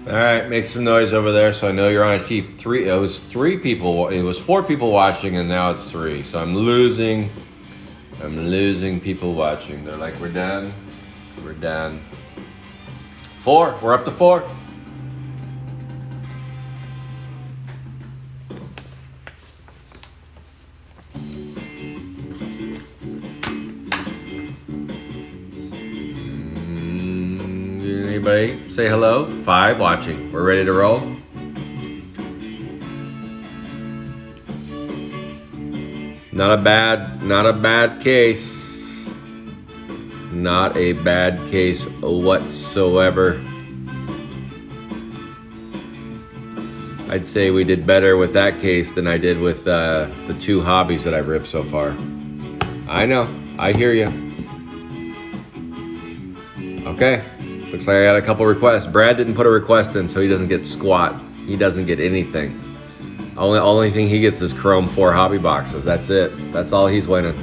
All right, make some noise over there so I know you're on. I see three. It was three people. It was four people watching, and now it's three. So I'm losing people watching. They're like, we're done. We're done. Four. We're up to four. Anybody say hello? 5 watching. We're ready to roll. Not a bad case. Not a bad case whatsoever. I'd say we did better with that case than I did with the 2 hobbies that I've ripped so far. I know. I hear you. Okay. Looks like I got a couple requests. Brad didn't put a request in, so he doesn't get squat. He doesn't get anything. Only thing he gets is Chrome 4 hobby boxes. That's it. That's all he's winning.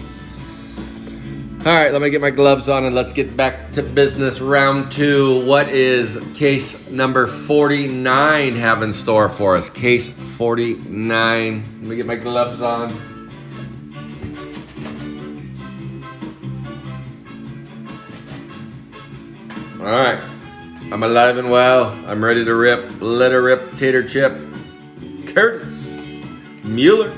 All right, let me get my gloves on and let's get back to business. Round 2. What is case number 49 have in store for us? Case 49. Let me get my gloves on. All right, I'm alive and well. I'm ready to rip. Let her rip, Tater Chip. Curtis Mueller.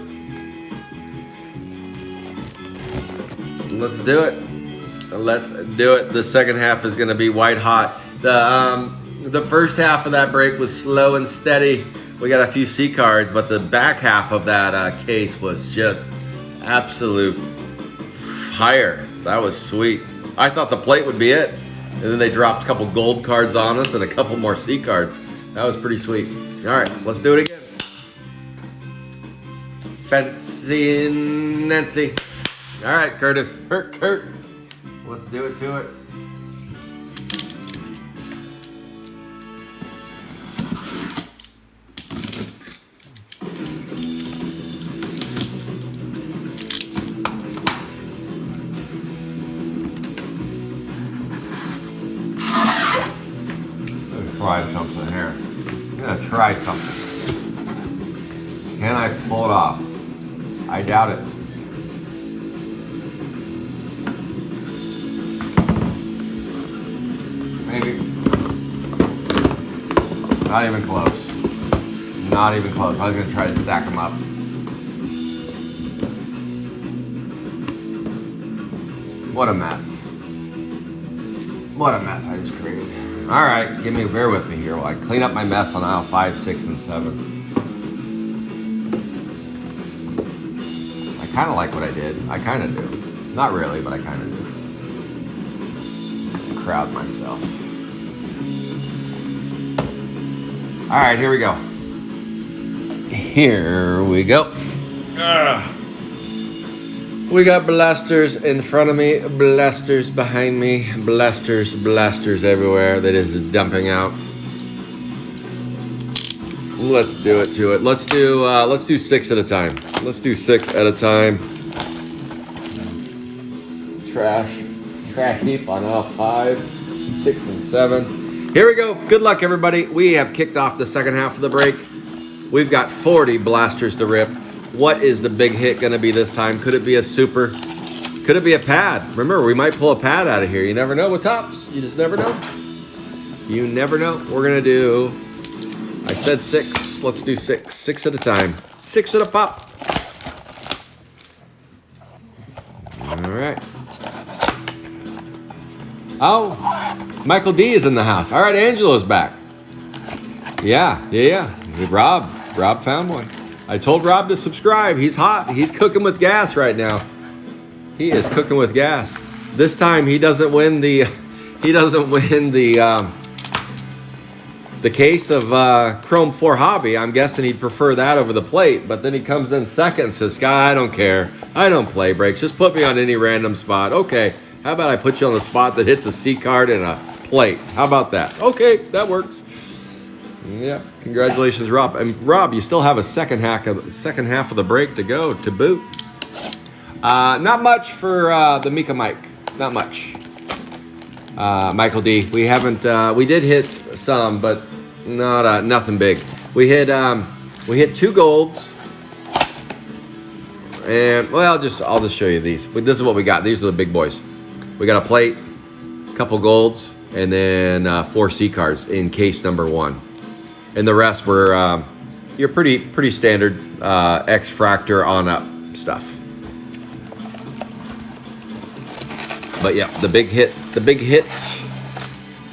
Let's do it. Let's do it. The second half is going to be white hot. The first half of that break was slow and steady. We got a few C cards, but the back half of that case was just absolute fire. That was sweet. I thought the plate would be it. And then they dropped a couple gold cards on us and a couple more C cards. That was pretty sweet. All right, let's do it again. Fancy Nancy. All right, Curtis. Kurt. Let's do it to it. Try something here. I'm gonna try something. Can I pull it off? I doubt it. Maybe. Not even close. Not even close. I was gonna try to stack them up. What a mess. What a mess I just created. All right, bear with me here while I clean up my mess on aisle 5, 6, and 7. I kind of like what I did. I kind of do. Not really, but I kind of do. Crowd myself. All right, here we go. Here we go. We got blasters in front of me, blasters behind me, blasters everywhere that is dumping out. Let's do it to it. Let's do 6 at a time. Let's do 6 at a time. Trash heap on aisle 5, 6, and 7. Here we go. Good luck, everybody. We have kicked off the second half of the break. We've got 40 blasters to rip. What is the big hit going to be this time? Could it be a super? Could it be a pad? Remember, we might pull a pad out of here. You never know with tops. You just never know. You never know. We're going to do, I said 6. Let's do 6. 6 at a time. 6 at a pop. All right. Oh, Michael D is in the house. All right, Angelo's back. Yeah. Rob found one. I told Rob to subscribe. He's hot. He's cooking with gas right now. He is cooking with gas. This time he doesn't win the case of Chrome 4 hobby. I'm guessing he'd prefer that over the plate. But then he comes in second and says, "Sky, I don't care. I don't play breaks. Just put me on any random spot." Okay. How about I put you on the spot that hits a C card and a plate? How about that? Okay, that works. Yeah, congratulations, Rob. And Rob, you still have a second half of the break to go to boot. Not much for the Mika Mike. Not much. Michael D. We haven't. We did hit some, but nothing big. We hit 2 golds, and well, I'll just show you these. This is what we got. These are the big boys. We got a plate, a couple golds, and then 4 C cards in case number 1, and the rest were your pretty standard X Fractor on up stuff. But yeah, the big hit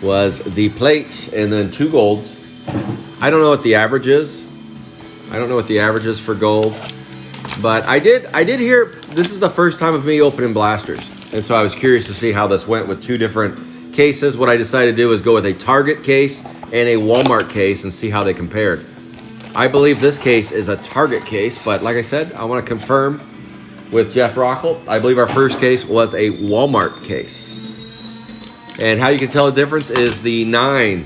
was the plate and then 2 golds. I don't know what the average is. I don't know what the average is for gold, but I did hear this is the first time of me opening blasters, and so I was curious to see how this went with 2 different cases. What I decided to do is go with a Target case and a Walmart case and see how they compared. I believe this case is a Target case, but like I said, I want to confirm with Jeff Rockel. I believe our first case was a Walmart case. And how you can tell the difference is the 9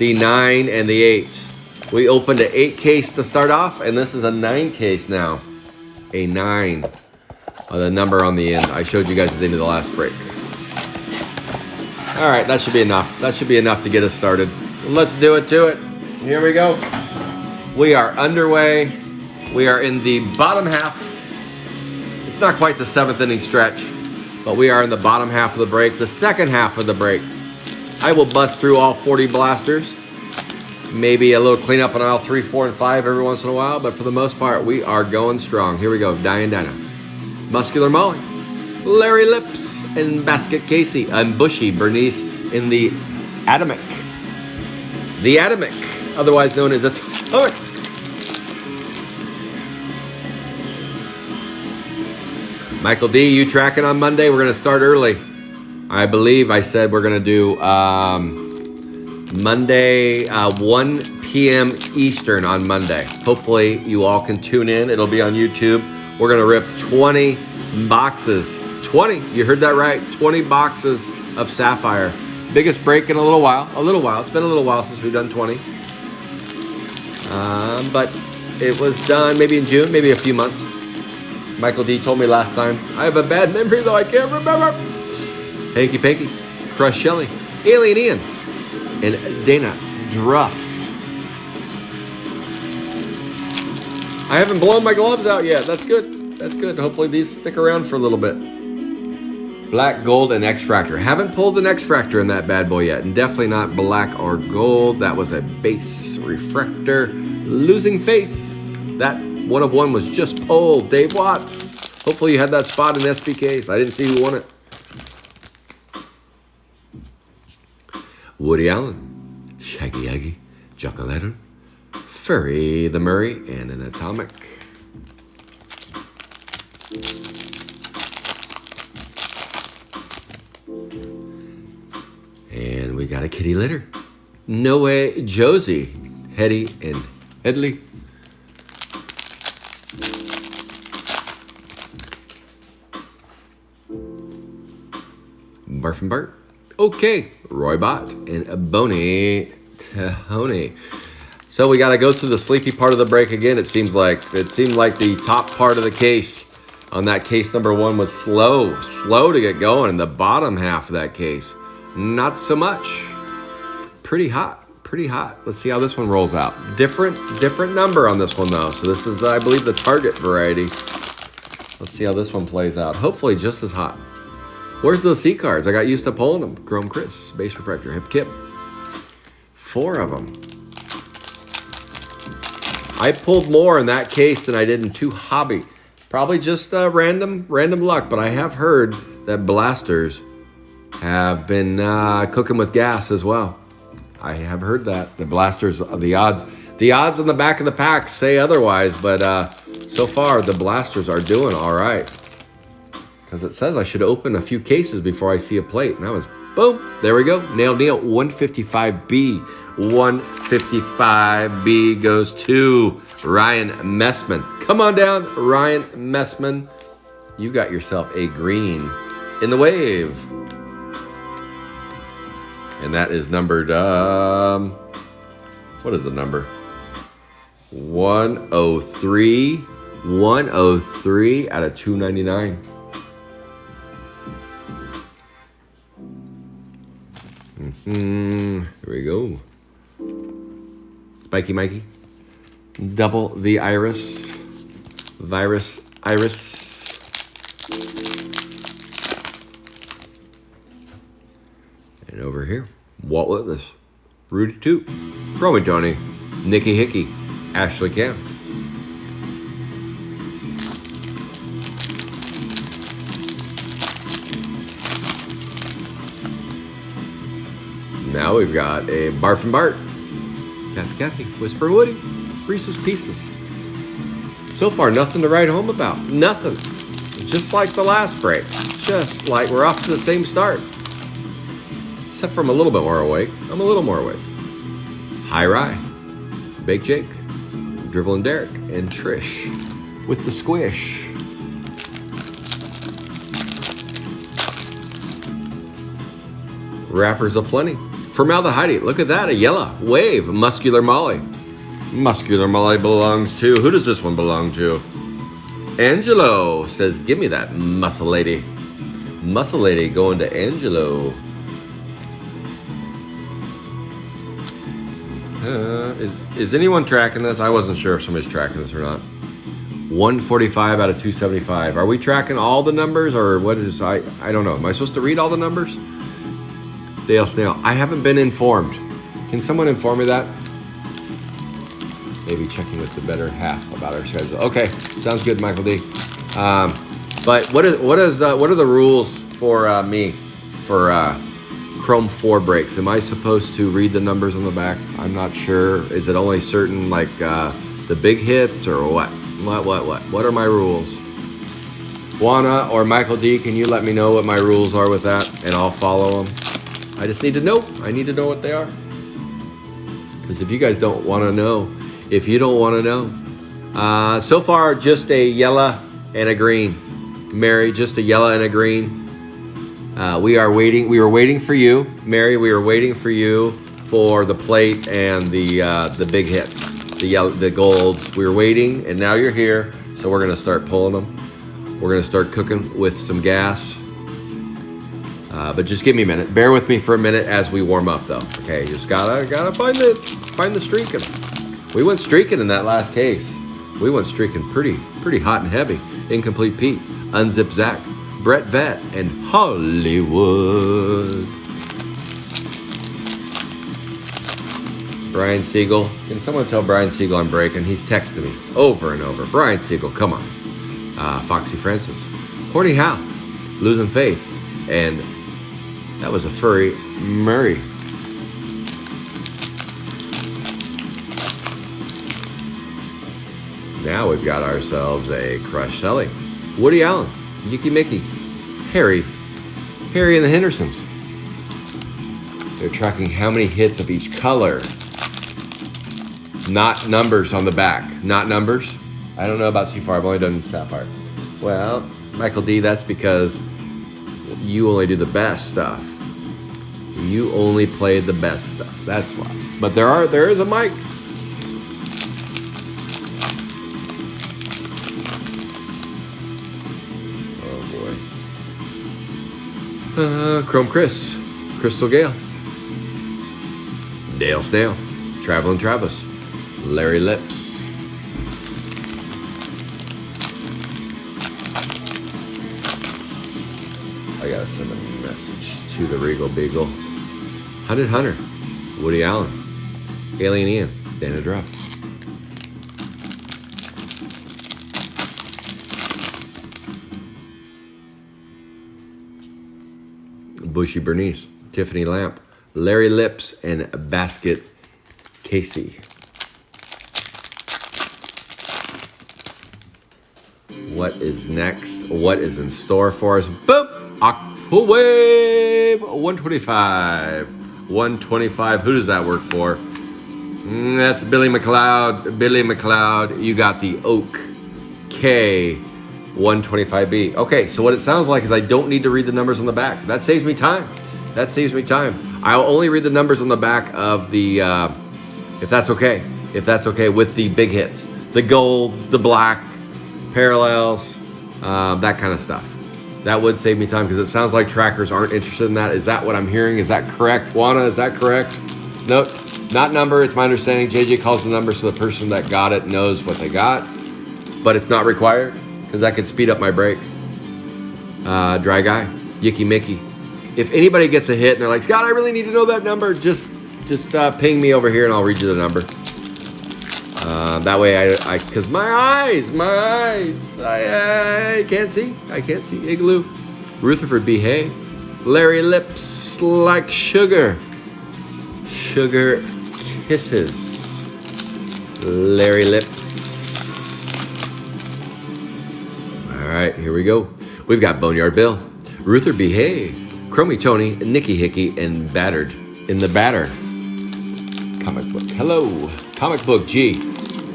and the 8. We opened an 8 case to start off, and this is a 9 case now. A 9. The number on the end. I showed you guys at the end of the last break. All right, that should be enough. That should be enough to get us started. Let's do it to it. Here we go. We are underway. We are in the bottom half. It's not quite the 7th inning stretch, but we are in the bottom half of the break, the second half of the break. I will bust through all 40 blasters. Maybe a little cleanup on aisle 3, 4, and 5 every once in a while, but for the most part, we are going strong. Here we go. Diane Dana, Muscular Molly, Larry Lips, and Basket Casey, and Bushy Bernice in the Atomic. The Atomic, otherwise known as Atomic. Michael D, you tracking on Monday? We're going to start early. I believe I said we're going to do Monday, 1 p.m. Eastern on Monday. Hopefully you all can tune in. It'll be on YouTube. We're going to rip 20 boxes. 20, you heard that right. 20 boxes of Sapphire. Biggest break in a little while. It's been a little while since we've done 20. But it was done maybe in June, maybe a few months. Michael D told me last time, I have a bad memory though, I can't remember. Hanky Panky, Crush Shelley, Alien Ian, and Dana Druff. I haven't blown my gloves out yet. That's good. That's good. Hopefully these stick around for a little bit. Black, gold, and X-Fractor. Haven't pulled an X-Fractor in that bad boy yet, and definitely not black or gold. That was a base refractor. Losing faith. That 1 of 1 was just pulled. Dave Watts. Hopefully you had that spot in SPKs. I didn't see who won it. Woody Allen, Shaggy Aggie, Jack-O-Lantern, Furry the Murray, and an Atomic. And we got a kitty litter. No Way Josie, Hetty, and Headley. Barf and Bart. Okay, Roy Bott and Boney Tahoney. So we got to go through the sleepy part of the break again. It seemed like the top part of the case on that case number 1 was slow to get going. And the bottom half of that case, not so much. Pretty hot. Let's see how this one rolls out. Different number on this one though. So this is, I believe, the Target variety. Let's see how this one plays out. Hopefully just as hot. Where's those C cards? I got used to pulling them. Chrome Chris, Base Refractor, Hip Kip. 4 of them. I pulled more in that case than I did in 2 hobby. Probably just random luck, but I have heard that blasters have been cooking with gas as well. I have heard that. The blasters, the odds on the back of the pack say otherwise, but so far the blasters are doing all right. Because it says I should open a few cases before I see a plate. And that was, boom, there we go. Nailed Neil, 155B. 155B goes to Ryan Messman. Come on down, Ryan Messman. You got yourself a green in the wave. And that is numbered, what is the number? 103. 103 out of 299. Here we go. Spiky Mikey. Double the iris. Virus iris. And over here, Walt Whitness. Rudy Toot. Romy Tony. Nikki Hickey. Ashley Cam. Now we've got a Barf and Bart. Kathy. Whisper Woody. Reese's Pieces. So far, nothing to write home about. Nothing. Just like the last break. Just like we're off to the same start. Except for I'm a little bit more awake. I'm a little more awake. Hi Rye. Bake Jake. Dribblin' Derek. And Trish. With the squish. Wrappers aplenty. Formaldehyde. Look at that. A yellow. Wave. Muscular Molly. Muscular Molly belongs to... Who does this one belong to? Angelo says, give me that muscle lady. Muscle lady going to Angelo. Is anyone tracking this? I wasn't sure if somebody's tracking this or not. 145 out of 275. Are we tracking all the numbers or what is... I don't know. Am I supposed to read all the numbers? Dale Snail. I haven't been informed. Can someone inform me that? Maybe checking with the better half about our schedule. Okay, sounds good, Michael D. But what are the rules for me for Chrome 4 breaks? Am I supposed to read the numbers on the back? I'm not sure. Is it only certain like the big hits or what? What are my rules? Juana or Michael D, can you let me know what my rules are with that, and I'll follow them. I just need to know. I need to know what they are. Because if you guys don't want to know, if you don't want to know, so far just a yellow and a green. Mary, just a yellow and a green. We are waiting. We were waiting for you, Mary. We were waiting for you for the plate and the big hits, the golds. We were waiting, and now you're here. So we're gonna start pulling them. We're gonna start cooking with some gas. But just give me a minute. Bear with me for a minute as we warm up, though. Okay, just gotta find the streaking. We went streaking in that last case. We went streaking pretty hot and heavy. Incomplete Pete, Unzip Zach, Brett Vett, and Hollywood. Brian Siegel. Can someone tell Brian Siegel I'm breaking? He's texting me over and over. Brian Siegel, come on. Foxy Francis, Horny Hal, Losing Faith, and that was a furry Murray. Now we've got ourselves a Crush Sally, Woody Allen, Yicky Mickey, Harry and the Hendersons. They're tracking how many hits of each color. Not numbers on the back. Not numbers. I don't know about Sapphire. I've only done Sapphire. Well, Michael D, that's because you only do the best stuff. You only play the best stuff. That's why. But there is a mic. Oh boy. Chrome Chris, Crystal Gale, Dale Snail, Traveling Travis, Larry Lips. I gotta send a message to the Regal Beagle. Hunter, Woody Allen, Alien Ian, Dana Druff. Bushy Bernice, Tiffany Lamp, Larry Lips, and Basket Casey. What is next? What is in store for us? Boop! Aqua Wave 125. 125. Who does that work for? That's Billy McLeod. Billy McLeod. You got the Oak K 125B. Okay, so what it sounds like is I don't need to read the numbers on the back. That saves me time. I'll only read the numbers on the back of the, if that's okay. With the big hits. The golds, the black, parallels, that kind of stuff. That would save me time because it sounds like trackers aren't interested in that. Is that what I'm hearing? Is that correct? Juana, is that correct? Nope. Not number, it's my understanding. JJ calls the number so the person that got it knows what they got. But it's not required because that could speed up my break. Dry guy, Yicky Mickey. If anybody gets a hit and they're like, Scott, I really need to know that number, just ping me over here and I'll read you the number. That way because my eyes, I can't see. Igloo. Rutherford B. Hay. Larry Lips Like Sugar. Sugar Kisses. Larry Lips. All right, here we go. We've got Boneyard Bill, Ruther B. Hay, Chromie Tony, Nicky Hickey, and Battered in the Batter. Comic book. Hello. Comic book G.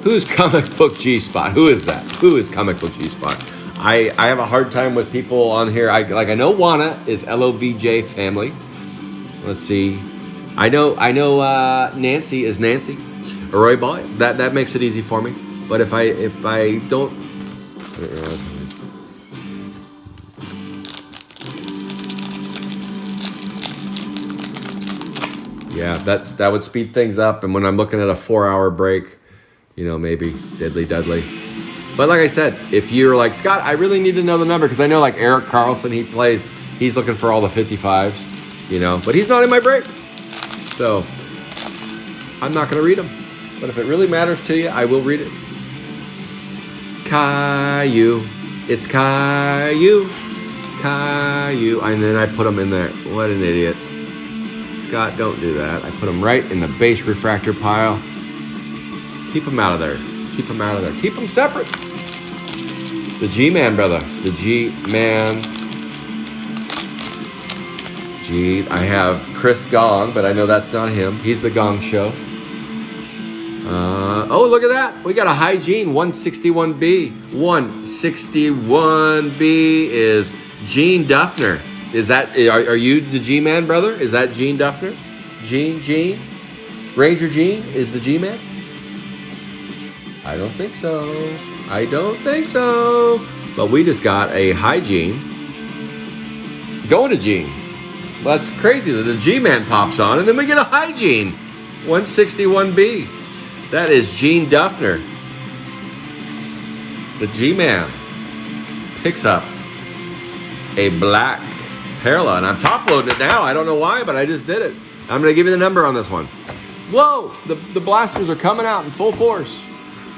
Who's Comic book G Spot? Who is that? Who is Comic book G Spot? I have a hard time with people on here. I know Juana is LOVJ family. Let's see. I know Nancy is Nancy. Roy Boy. That makes it easy for me. But if I don't. Yeah, that would speed things up. And when I'm looking at a 4-hour break, maybe Deadly Dudley. But like I said, if you're like, Scott, I really need to know the number, because I know like Eric Carlson, he's looking for all the 55s, but he's not in my break. So I'm not going to read them. But if it really matters to you, I will read it. Caillou. It's Caillou. Caillou. And then I put them in there. What an idiot. Scott, don't do that. I put them right in the base refractor pile. Keep them out of there. Keep them out of there. Keep them separate. The G-Man, brother. The G-Man. I have Chris Gong, but I know that's not him. He's the Gong Show. Oh, look at that. We got a Hygiene 161B. 161B is Gene Duffner. Is that, are you the G-Man, brother? Is that Gene Duffner? Gene? Ranger Gene is the G-Man? I don't think so. But we just got a Hygiene going to Gene. Well, that's crazy that the G-Man pops on and then we get a Hygiene 161B. That is Gene Duffner. The G-Man picks up a black parallel, and I'm top loading it now. I don't know why, but I just did it. I'm going to give you the number on this one. Whoa, the blasters are coming out in full force.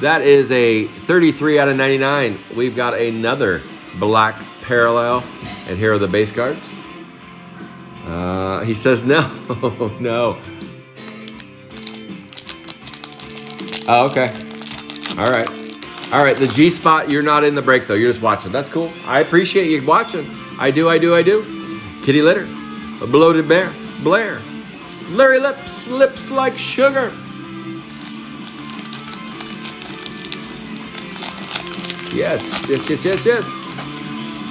That is a 33 out of 99. We've got another black parallel, and here are the base cards. He says no. No. Oh, okay. All right. The G Spot, you're not in the break though. You're just watching. That's cool. I appreciate you watching. I do. Kitty Litter, a Bloated Bear, Blair, Larry Lips Like Sugar. Yes.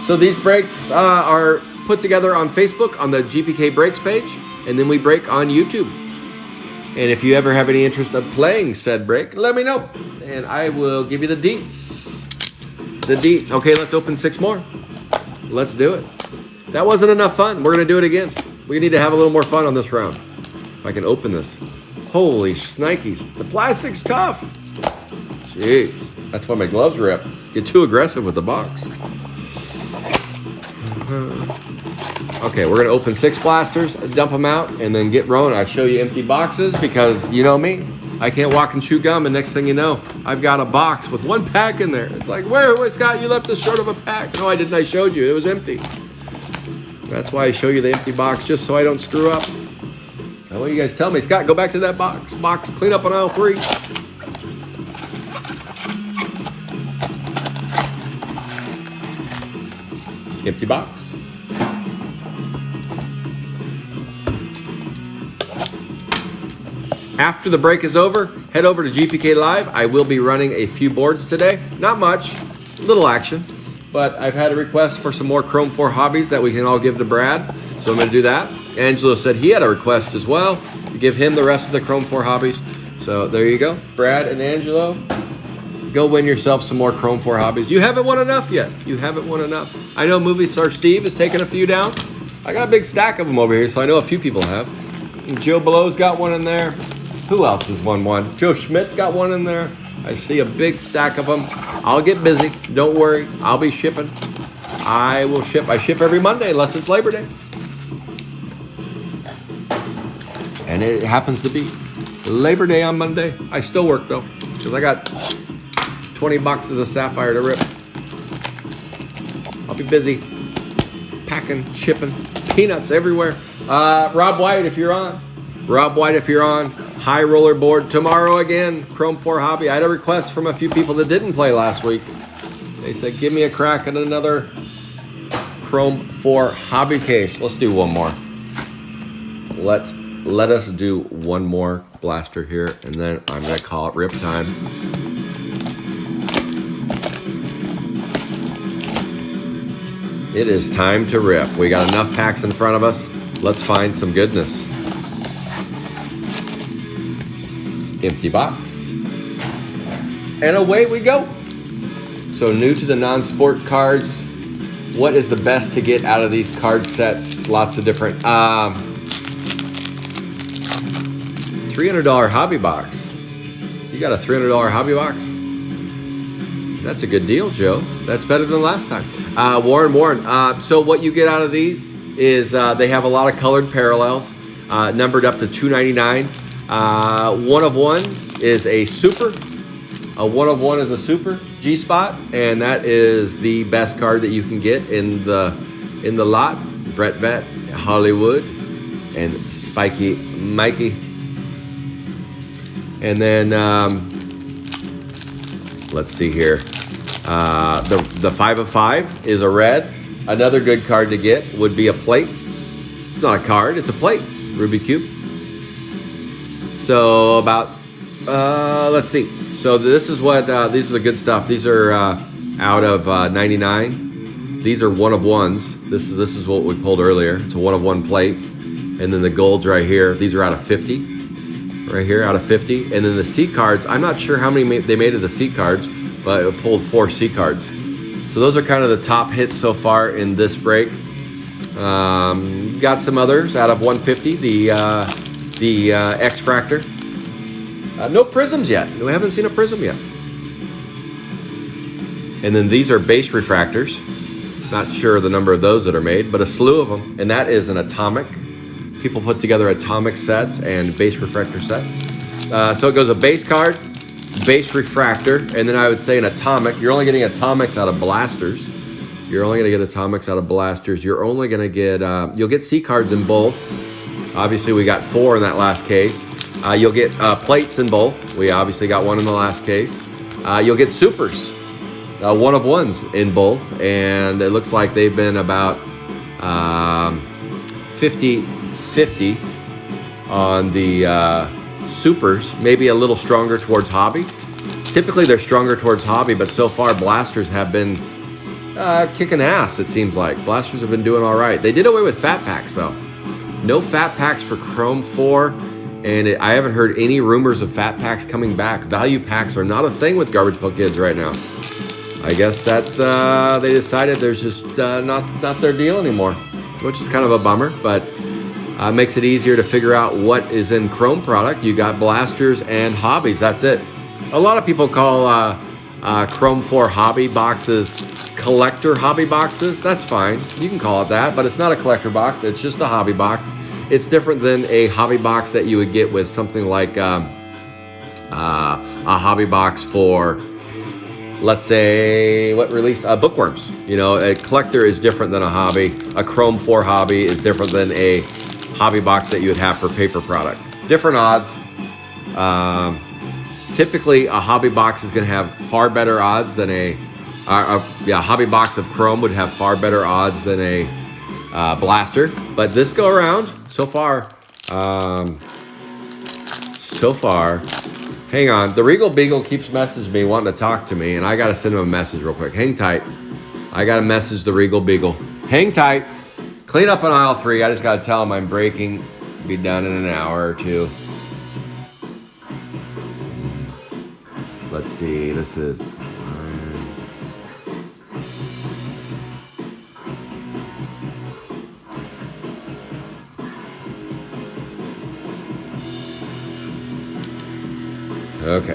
So these breaks are put together on Facebook on the GPK Breaks page, and then we break on YouTube. And if you ever have any interest of playing said break, let me know, and I will give you the deets. Okay, let's open 6 more. Let's do it. That wasn't enough fun. We're going to do it again. We need to have a little more fun on this round. If I can open this. Holy shnikes. The plastic's tough. Jeez. That's why my gloves rip. Get too aggressive with the box. Okay, we're going to open 6 blasters, dump them out, and then get rolling. I show you empty boxes because you know me. I can't walk and chew gum, and next thing you know, I've got a box with 1 pack in there. It's like, where, Scott, you left us short of a pack. No, I didn't. I showed you. It was empty. That's why I show you the empty box, just so I don't screw up. I want you guys to tell me, Scott, go back to that box. Clean up on aisle 3. Empty box. After the break is over, head over to GPK Live. I will be running a few boards today. Not much, little action, but I've had a request for some more Chrome 4 hobbies that we can all give to Brad, so I'm going to do that. Angelo said he had a request as well to give him the rest of the Chrome 4 hobbies. So there you go. Brad and Angelo, go win yourself some more Chrome 4 hobbies. You haven't won enough yet. I know Movie Star Steve has taken a few down. I got a big stack of them over here, so I know a few people have. Joe Below's got one in there. Who else has won one? Joe Schmidt's got one in there. I see a big stack of them. I'll get busy. Don't worry. I'll be shipping. I will ship. I ship every Monday unless it's Labor Day. And it happens to be Labor Day on Monday. I still work though, because I got 20 boxes of Sapphire to rip. I'll be busy packing, shipping, peanuts everywhere. Rob White, if you're on. Rob White, if you're on. High roller board tomorrow again. Chrome 4 hobby. I had a request from a few people that didn't play last week. They said, give me a crack at another Chrome 4 hobby case. Let's do one more. Let us do one more blaster here, and then I'm gonna call it rip time. It is time to rip. We got enough packs in front of us. Let's find some goodness. Empty box. And away we go. So new to the non-sport cards. What is the best to get out of these card sets? Lots of different. $300 hobby box. You got a $300 hobby box? That's a good deal, Joe. That's better than last time. Warren. So what you get out of these is they have a lot of colored parallels, numbered up to $2.99. One of one is a super. A one of one is a super G-spot, and that is the best card that you can get in the lot. Brett Vett, Hollywood, and Spiky Mikey. And then let's see here. The 5 of 5 is a red. Another good card to get would be a plate. It's not a card, it's a plate. Ruby Cube. So about, let's see. So this is what, these are the good stuff. These are out of 99. These are one of ones. This is what we pulled earlier. It's a one of one plate. And then the golds right here. These are out of 50. Right here, out of 50. And then the C cards, I'm not sure how many they made of the C cards, but it pulled 4 C cards. So those are kind of the top hits so far in this break. Got some others out of 150, the X-Fractor. No prisms yet. We haven't seen a prism yet. And then these are base refractors. Not sure the number of those that are made, but a slew of them. And that is an atomic. People put together atomic sets and base refractor sets. So it goes a base card, base refractor, and then I would say an atomic. You're only getting atomics out of blasters. You're only going to get atomics out of blasters. You're only going to get, you'll get C cards in both. Obviously, we got 4 in that last case. You'll get plates in both. We obviously got 1 in the last case. You'll get supers, one of ones in both. And it looks like they've been about 50-50 on the supers. Maybe a little stronger towards hobby. Typically, they're stronger towards hobby, but so far, blasters have been kicking ass, it seems like. Blasters have been doing all right. They did away with fat packs, though. No fat packs for Chrome 4, and I haven't heard any rumors of fat packs coming back. Value packs are not a thing with Garbage Pail Kids right now. I guess that's, they decided there's just not their deal anymore, which is kind of a bummer, but makes it easier to figure out what is in Chrome product. You got blasters and hobbies, that's it. A lot of people call Chrome 4 hobby boxes collector hobby boxes. That's fine. You can call it that, but it's not a collector box. It's just a hobby box. It's different than a hobby box that you would get with something like a hobby box for, let's say, what release? Bookworms. You know, a collector is different than a hobby. A Chrome 4 hobby is different than a hobby box that you would have for paper product. Different odds. Typically, a hobby box is going to have far better odds than a hobby box of Chrome would have far better odds than a blaster. But this go around, so far, hang on. The Regal Beagle keeps messaging me, wanting to talk to me, and I got to send him a message real quick. Hang tight. I got to message the Regal Beagle. Hang tight. Clean up on aisle 3. I just got to tell him I'm breaking. Be done in an hour or two. Let's see. This is... Okay.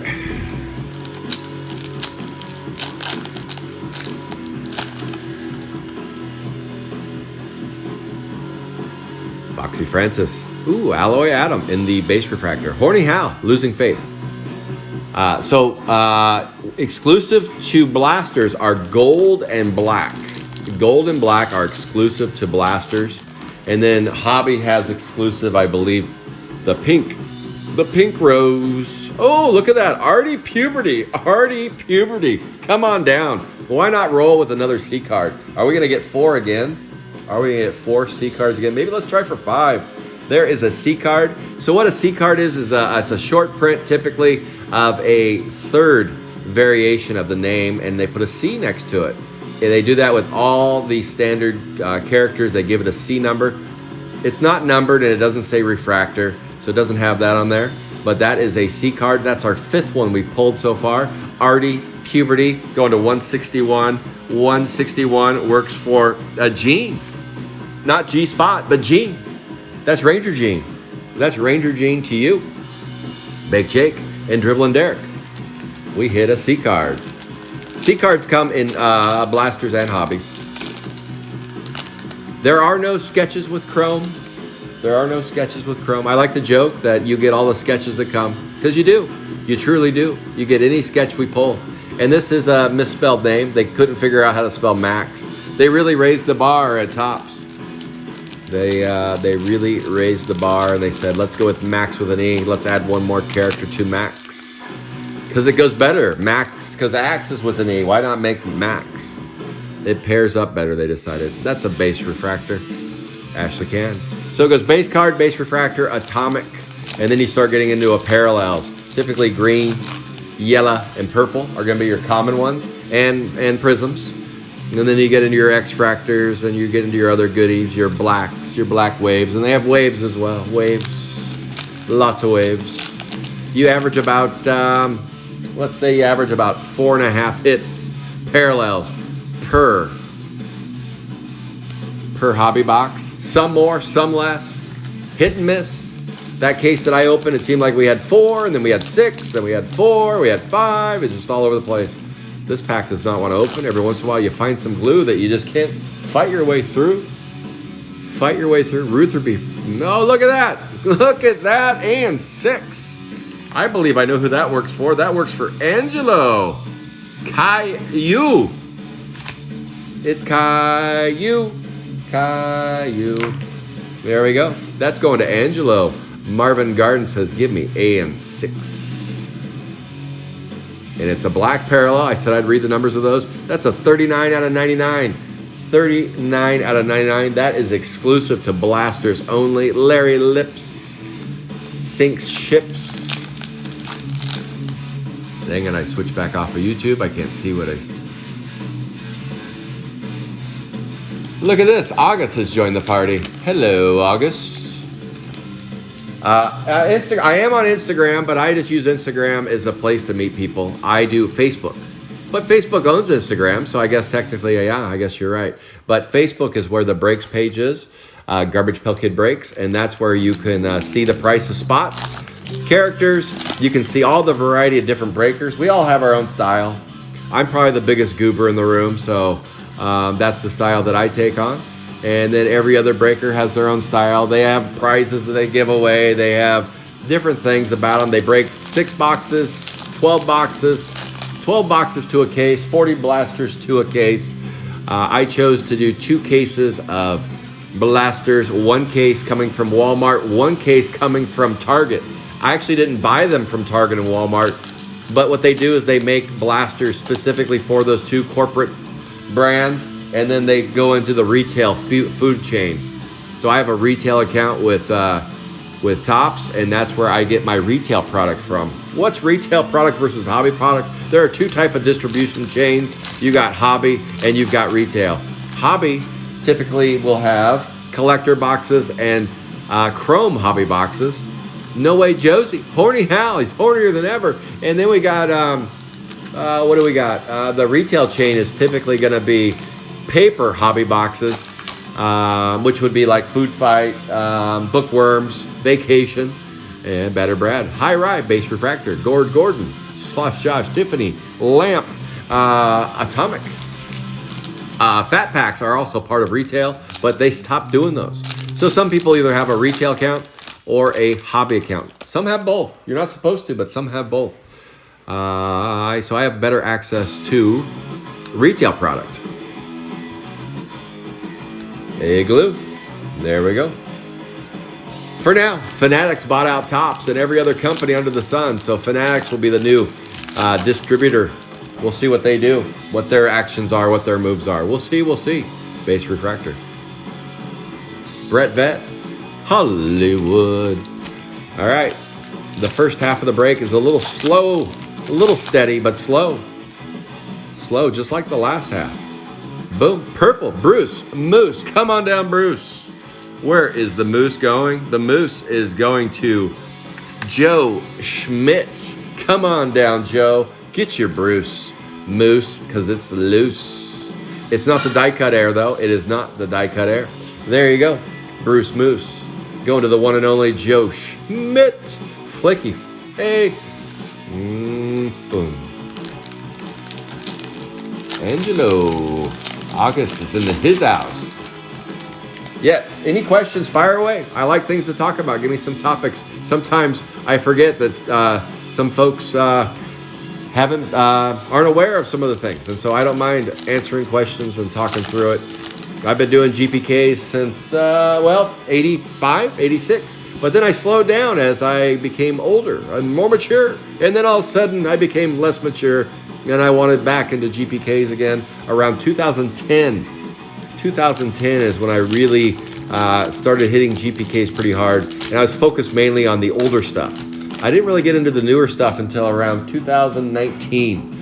Foxy Francis. Ooh, Alloy Adam in the base refractor. Horny Hal, Losing Faith. Exclusive to blasters are gold and black. Gold and black are exclusive to blasters. And then Hobby has exclusive, I believe, the pink rose. Oh, look at that. Artie Puberty. Come on down. Why not roll with another C card? Are we going to get 4 again? Are we going to get 4 C cards again? Maybe let's try for 5. There is a C card. So what a C card is it's a short print typically of a third variation of the name, and they put a C next to it. And they do that with all the standard characters. They give it a C number. It's not numbered and it doesn't say refractor, so it doesn't have that on there. But that is a C card. That's our 5th one we've pulled so far. Artie Puberty going to 161. 161 works for a Gene. Not G-Spot, but Gene. That's Ranger Gene. That's Ranger Gene to you. Bake Jake and Dribbling Derek. We hit a C card. C cards come in blasters and hobbies. There are no sketches with chrome. I like to joke that you get all the sketches that come, because you do. You truly do. You get any sketch we pull. And this is a misspelled name. They couldn't figure out how to spell Max. They really raised the bar at Tops. They really raised the bar and they said, let's go with Max with an E. Let's add one more character to Max. Because it goes better. Max, because Axe is with an E. Why not make Max? It pairs up better, they decided. That's a base refractor. Ashley can. So it goes base card, base refractor, atomic, and then you start getting into a parallels. Typically green, yellow, and purple are going to be your common ones, and prisms. And then you get into your X-fractors, and you get into your other goodies, your blacks, your black waves, and they have waves as well. Waves, lots of waves. You average about, let's say you average about 4.5 hits, parallels, per hobby box. Some more, some less. Hit and miss. That case that I opened, it seemed like we had 4, and then we had 6, then we had 4, we had 5. It's just all over the place. This pack does not want to open. Every once in a while you find some glue that you just can't fight your way through. Rutherby. No, look at that. Look at that. And 6. I believe I know who that works for. That works for Angelo. Caillou. It's Caillou. There we go. That's going to Angelo. Marvin Garden says, give me A and 6. And it's a black parallel. I said I'd read the numbers of those. That's a 39 out of 99. 39 out of 99. That is exclusive to blasters only. Larry Lips. Sinks Ships. Dang it, I switched back off of YouTube. I can't see what I... Look at this. August has joined the party. Hello, August. I am on Instagram, but I just use Instagram as a place to meet people. I do Facebook. But Facebook owns Instagram, so I guess technically, yeah, I guess you're right. But Facebook is where the breaks page is, Garbage Pail Kid Breaks, and that's where you can see the price of spots, characters. You can see all the variety of different breakers. We all have our own style. I'm probably the biggest goober in the room, so that's the style that I take on. And then every other breaker has their own style. They have prizes that they give away. They have different things about them. They break 6 boxes, 12 boxes, 12 boxes to a case, 40 blasters to a case. I chose to do 2 cases of blasters, 1 case coming from Walmart, 1 case coming from Target. I actually didn't buy them from Target and Walmart, but what they do is they make blasters specifically for those 2 corporate brands, and then they go into the retail food chain. So I have a retail account with Tops, and that's where I get my retail product from. What's retail product versus hobby product? There are 2 types of distribution chains. You got hobby and you've got retail. Hobby typically will have collector boxes and chrome hobby boxes. No Way Josie, Horny Hal, he's hornier than ever. And then we got, what do we got? The retail chain is typically gonna be paper hobby boxes, which would be like Food Fight, Bookworms, Vacation. and Batter Brad, High Rye, Base Refractor, Gordon, Slosh Josh, Tiffany, Lamp, Atomic. Fat packs are also part of retail, but they stopped doing those. So some people either have a retail account or a hobby account. Some have both. You're not supposed to, but some have both. So I have better access to retail product. Igloo. There we go. For now, Fanatics bought out Topps and every other company under the sun. So Fanatics will be the new distributor. We'll see what they do, what their actions are, what their moves are. We'll see. Base Refractor. Brett Vett. Hollywood. All right. The first half of the break is a little slow, a little steady, but slow. Slow, just like the last half. Boom. Purple. Bruce. Moose. Come on down, Bruce. Where is the Moose going? The Moose is going to Joe Schmidt. Come on down, Joe. Get your Bruce Moose, because it's loose. It's not the die cut air, though. It is not the die cut air. There you go. Bruce Moose. Going to the one and only Joe Schmidt. Flicky. Hey. Boom. Angelo. August is in his house. Yes. Any questions? Fire away. I like things to talk about. Give me some topics. Sometimes I forget that some folks aren't aware of some of the things, and so I don't mind answering questions and talking through it. I've been doing GPKs since 85, 86, but then I slowed down as I became older and more mature, and then all of a sudden I became less mature, and I wanted back into GPKs again around 2010. 2010 is when I really started hitting GPKs pretty hard, and I was focused mainly on the older stuff. I didn't really get into the newer stuff until around 2019.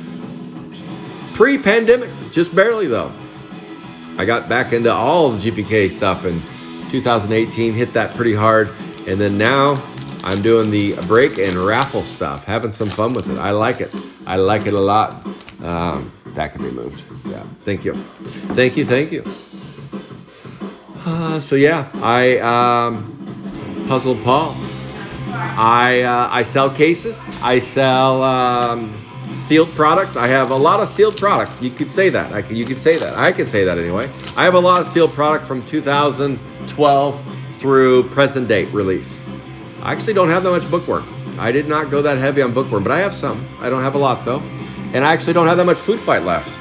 Pre-pandemic, just barely though. I got back into all the GPK stuff in 2018, hit that pretty hard, and then now I'm doing the break and raffle stuff, having some fun with it. I like it. I like it a lot. That can be moved. Yeah, thank you. Thank you. So yeah, I Puzzled Paul. I sell cases. I sell sealed product. I have a lot of sealed product. You could say that. You could say that. I could say that anyway. I have a lot of sealed product from 2012 through present date release. I actually don't have that much bookworm. I did not go that heavy on bookworm, but I have some. I don't have a lot though. And I actually don't have that much food fight left.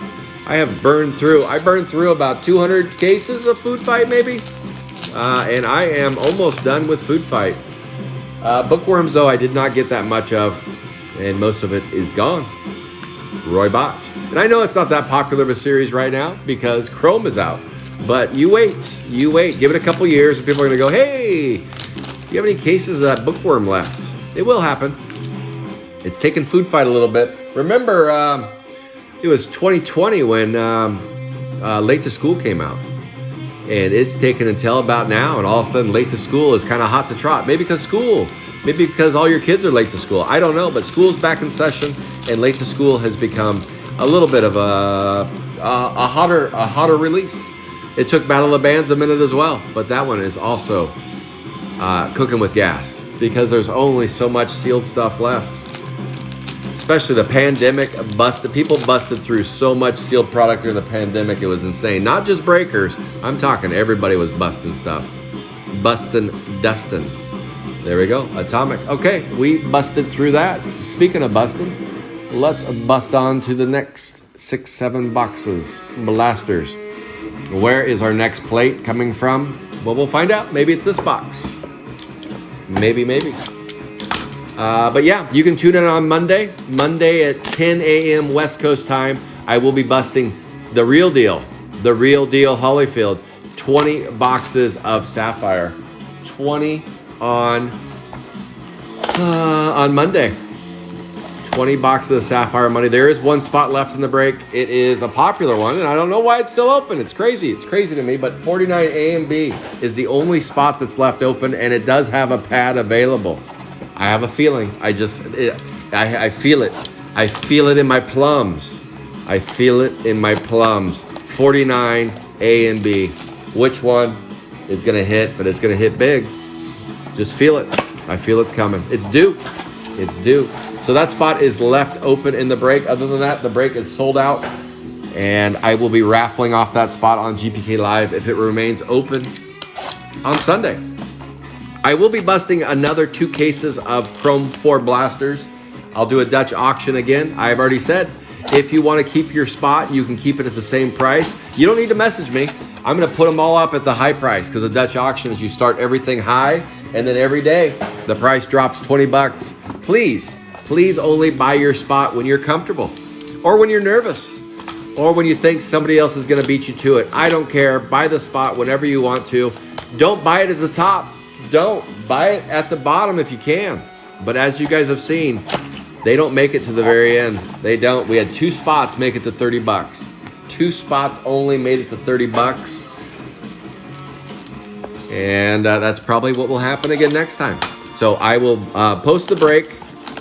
I burned through about 200 cases of food fight maybe. And I am almost done with food fight. Bookworms, though, I did not get that much of, and most of it is gone. Roy Bott. And I know it's not that popular of a series right now because Chrome is out. But you wait. Give it a couple years, and people are going to go, hey, do you have any cases of that bookworm left? It will happen. It's taken food fight a little bit. Remember, it was 2020 when Late to School came out. And it's taken until about now, and all of a sudden Late to School is kind of hot to trot. Maybe because all your kids are late to school. I don't know, but school's back in session, and Late to School has become a little bit of a hotter release. It took Battle of the Bands a minute as well, but that one is also cooking with gas because there's only so much sealed stuff left. Especially the pandemic busted. People busted through so much sealed product during the pandemic. It was insane. Not just breakers. I'm talking everybody was busting stuff. Busting, dusting. There we go. Atomic. Okay, we busted through that. Speaking of busting, let's bust on to the next 6-7 boxes. Blasters. Where is our next plate coming from? Well, we'll find out. Maybe it's this box. Maybe. But yeah, you can tune in on Monday at 10 a.m. West Coast time. I will be busting the real deal Holyfield, 20 boxes of Sapphire, 20 on Monday. 20 boxes of Sapphire Monday. There is one spot left in the break. It is a popular one, and I don't know why it's still open. It's crazy. It's crazy to me, but 49A and B is the only spot that's left open, and it does have a pad available. I have a feeling. I feel it. I feel it in my plums. 49 A and B. Which one is going to hit? But it's going to hit big. Just feel it. I feel it's coming. It's due. It's due. So that spot is left open in the break. Other than that, the break is sold out. And I will be raffling off that spot on GPK Live if it remains open on Sunday. I will be busting another 2 cases of Chrome 4 blasters. I'll do a Dutch auction again. I've already said, if you want to keep your spot, you can keep it at the same price. You don't need to message me. I'm going to put them all up at the high price because the Dutch auctions, you start everything high and then every day the price drops 20 bucks. Please only buy your spot when you're comfortable or when you're nervous or when you think somebody else is going to beat you to it. I don't care. Buy the spot whenever you want to. Don't buy it at the top. Don't buy it at the bottom if you can. But as you guys have seen, they don't make it to the very end. They don't. We had 2 spots make it to 30 bucks. 2 spots only made it to 30 bucks. And that's probably what will happen again next time. So I will post the break.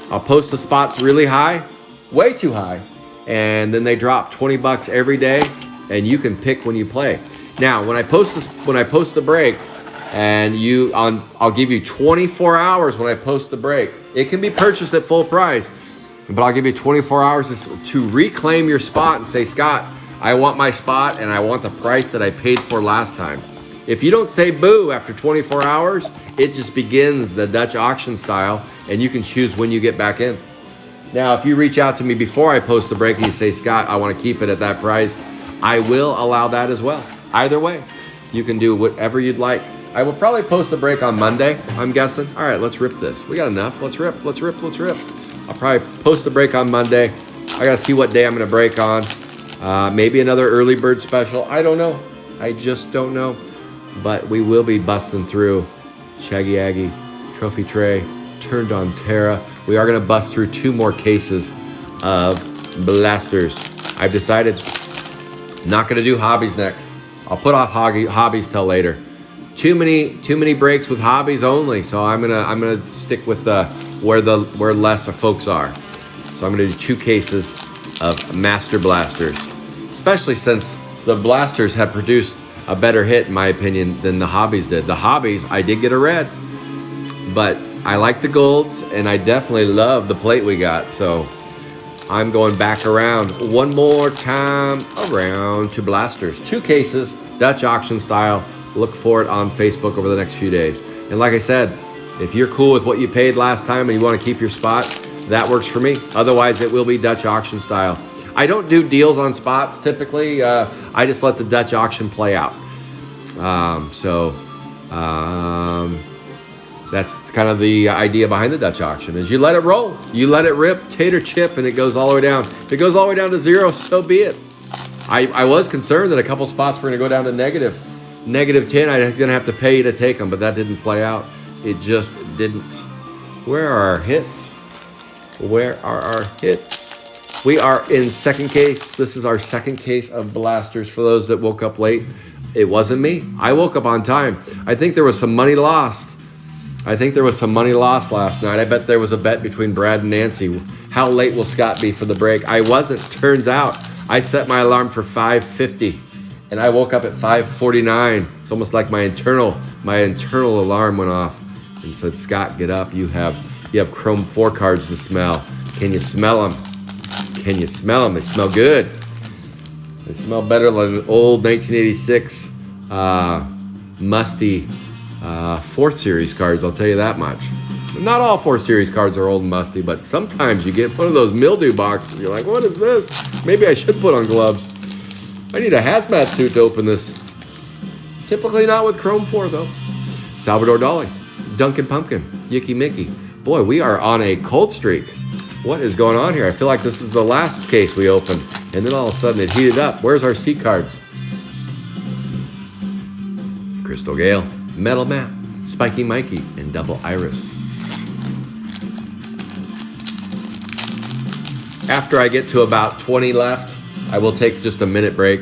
I'll post the spots really high, way too high. And then they drop 20 bucks every day and you can pick when you play. Now, when I post the break, and I'll give you 24 hours when I post the break. It can be purchased at full price, but I'll give you 24 hours to reclaim your spot and say, Scott, I want my spot and I want the price that I paid for last time. If you don't say boo after 24 hours, it just begins the Dutch auction style and you can choose when you get back in. Now, if you reach out to me before I post the break and you say, Scott, I want to keep it at that price, I will allow that as well. Either way, you can do whatever you'd like. I will probably post the break on Monday, I'm guessing. All right, let's rip this. We got enough. Let's rip. I'll probably post the break on Monday. I got to see what day I'm going to break on. Maybe another early bird special. I don't know. I just don't know. But we will be busting through Shaggy Aggie, Trophy Tray, Turned on Terra. We are going to bust through 2 more cases of blasters. I've decided not going to do hobbies next. I'll put off hobbies till later. Too many breaks with hobbies only, so I'm gonna stick with where less folks are. So I'm gonna do 2 cases of Master Blasters, especially since the blasters have produced a better hit, in my opinion, than the hobbies did. The hobbies, I did get a red, but I like the golds, and I definitely love the plate we got. So I'm going back around one more time around to blasters. 2 cases, Dutch auction style. Look for it on Facebook over the next few days. And like I said, if you're cool with what you paid last time and you want to keep your spot, that works for me. Otherwise, it will be Dutch auction style. I don't do deals on spots typically. I just let the Dutch auction play out. That's kind of the idea behind the Dutch auction is you let it roll. You let it rip, tater chip, and it goes all the way down. If it goes all the way down to 0, so be it. I was concerned that a couple spots were going to go down to negative 10. I'm going to have to pay you to take them, but that didn't play out. It just didn't. Where are our hits? Where are our hits? We are in second case. This is our second case of blasters for those that woke up late. It wasn't me. I woke up on time. I think there was some money lost. Last night. I bet there was a bet between Brad and Nancy. How late will Scott be for the break? I wasn't. Turns out I set my alarm for 5:50 and I woke up at 5:49. It's almost like my internal alarm went off and said, Scott, get up. You have Chrome 4 cards to smell. Can you smell them? Can you smell them? They smell good. They smell better than old 1986 musty 4th Series cards, I'll tell you that much. Not all 4th Series cards are old and musty, but sometimes you get one of those mildew boxes. You're like, what is this? Maybe I should put on gloves. I need a hazmat suit to open this. Typically not with Chrome 4, though. Salvador Dali, Dunkin' Pumpkin, Yicky Mickey. Boy, we are on a cold streak. What is going on here? I feel like this is the last case we opened, and then all of a sudden it heated up. Where's our C cards? Crystal Gale, Metal Matt, Spiky Mikey, and Double Iris. After I get to about 20 left, I will take just a minute break.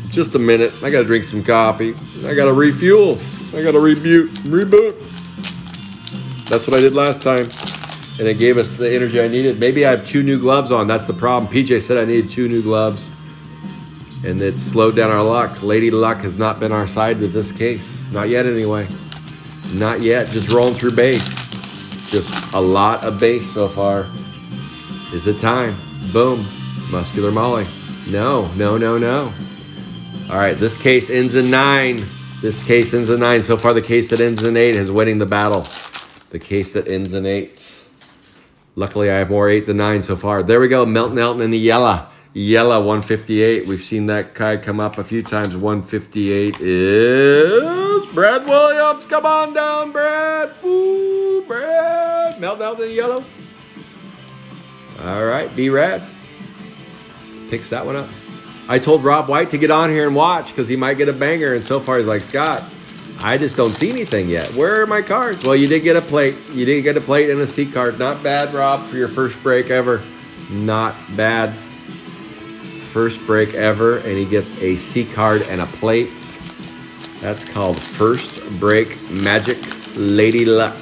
Just a minute. I gotta drink some coffee. I gotta refuel. I gotta reboot. That's what I did last time. And it gave us the energy I needed. Maybe I have 2 new gloves on. That's the problem. PJ said I needed 2 new gloves. And it slowed down our luck. Lady Luck has not been our side with this case. Not yet, anyway. Not yet. Just rolling through base. Just a lot of base so far. Is it time? Boom. Muscular Molly. No. All right, this case ends in 9. This case ends in 9. So far, the case that ends in 8 is winning the battle. The case that ends in 8. Luckily, I have more 8 than 9 so far. There we go. Melton Elton in the yellow. Yellow, 158. We've seen that guy come up a few times. 158 is Brad Williams. Come on down, Brad. Woo, Brad. Melton Elton in the yellow. All right, B-Rad. Picks that one up. I told Rob White to get on here and watch because he might get a banger. And so far, he's like, Scott, I just don't see anything yet. Where are my cards? Well, you did get a plate. You did get a plate and a C card. Not bad, Rob, for your first break ever. Not bad. First break ever. And he gets a C card and a plate. That's called first break magic lady luck.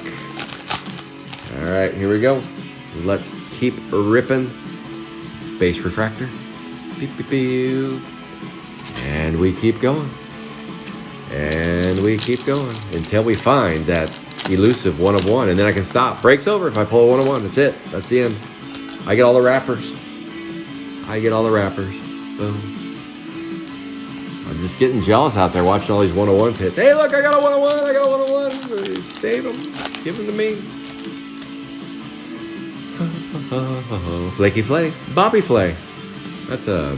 All right, here we go. Let's keep ripping. Base refractor. Beep, beep, beep. And we keep going. And we keep going until we find that elusive 1 of 1. And then I can stop. Break's over if I pull a 1 of 1. That's it. That's the end. I get all the wrappers. I get all the wrappers. Boom. I'm just getting jealous out there watching all these 1 of 1s hit. Hey, look, I got a 1 of 1. I got a 1 of 1. Save them. Give them to me. Flaky Flay. Bobby Flay. That's a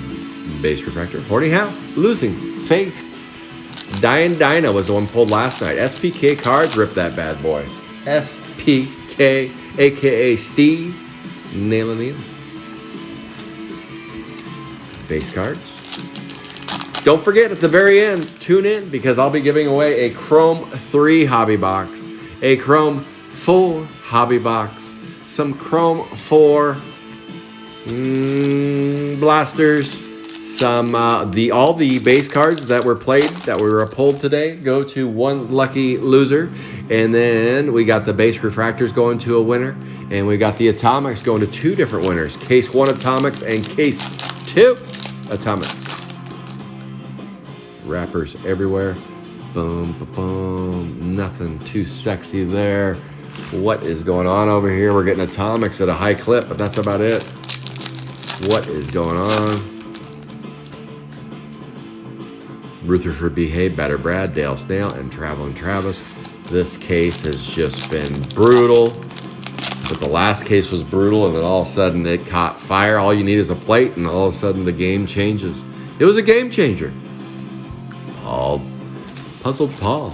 base refractor. Horny How. Losing. Faith. Dying Dinah was the one pulled last night. SPK cards ripped that bad boy. SPK, a.k.a. Steve. Nailing it. Base cards. Don't forget at the very end, tune in because I'll be giving away a Chrome 3 hobby box, a Chrome 4 hobby box, some Chrome 4 blasters, some all the base cards that were played that were pulled today go to one lucky loser, and then we got the base refractors going to a winner, and we got the atomics going to 2 different winners: case 1 atomics and case 2 atomics. Wrappers everywhere. Boom, boom, boom. Nothing too sexy there. What is going on over here? We're getting atomics at a high clip, but that's about it. What is going on? Rutherford B. Hay, Batter Brad, Dale Snail, and Traveling Travis. This case has just been brutal. But the last case was brutal, and then all of a sudden it caught fire. All you need is a plate, and all of a sudden the game changes. It was a game changer. Puzzled Paul.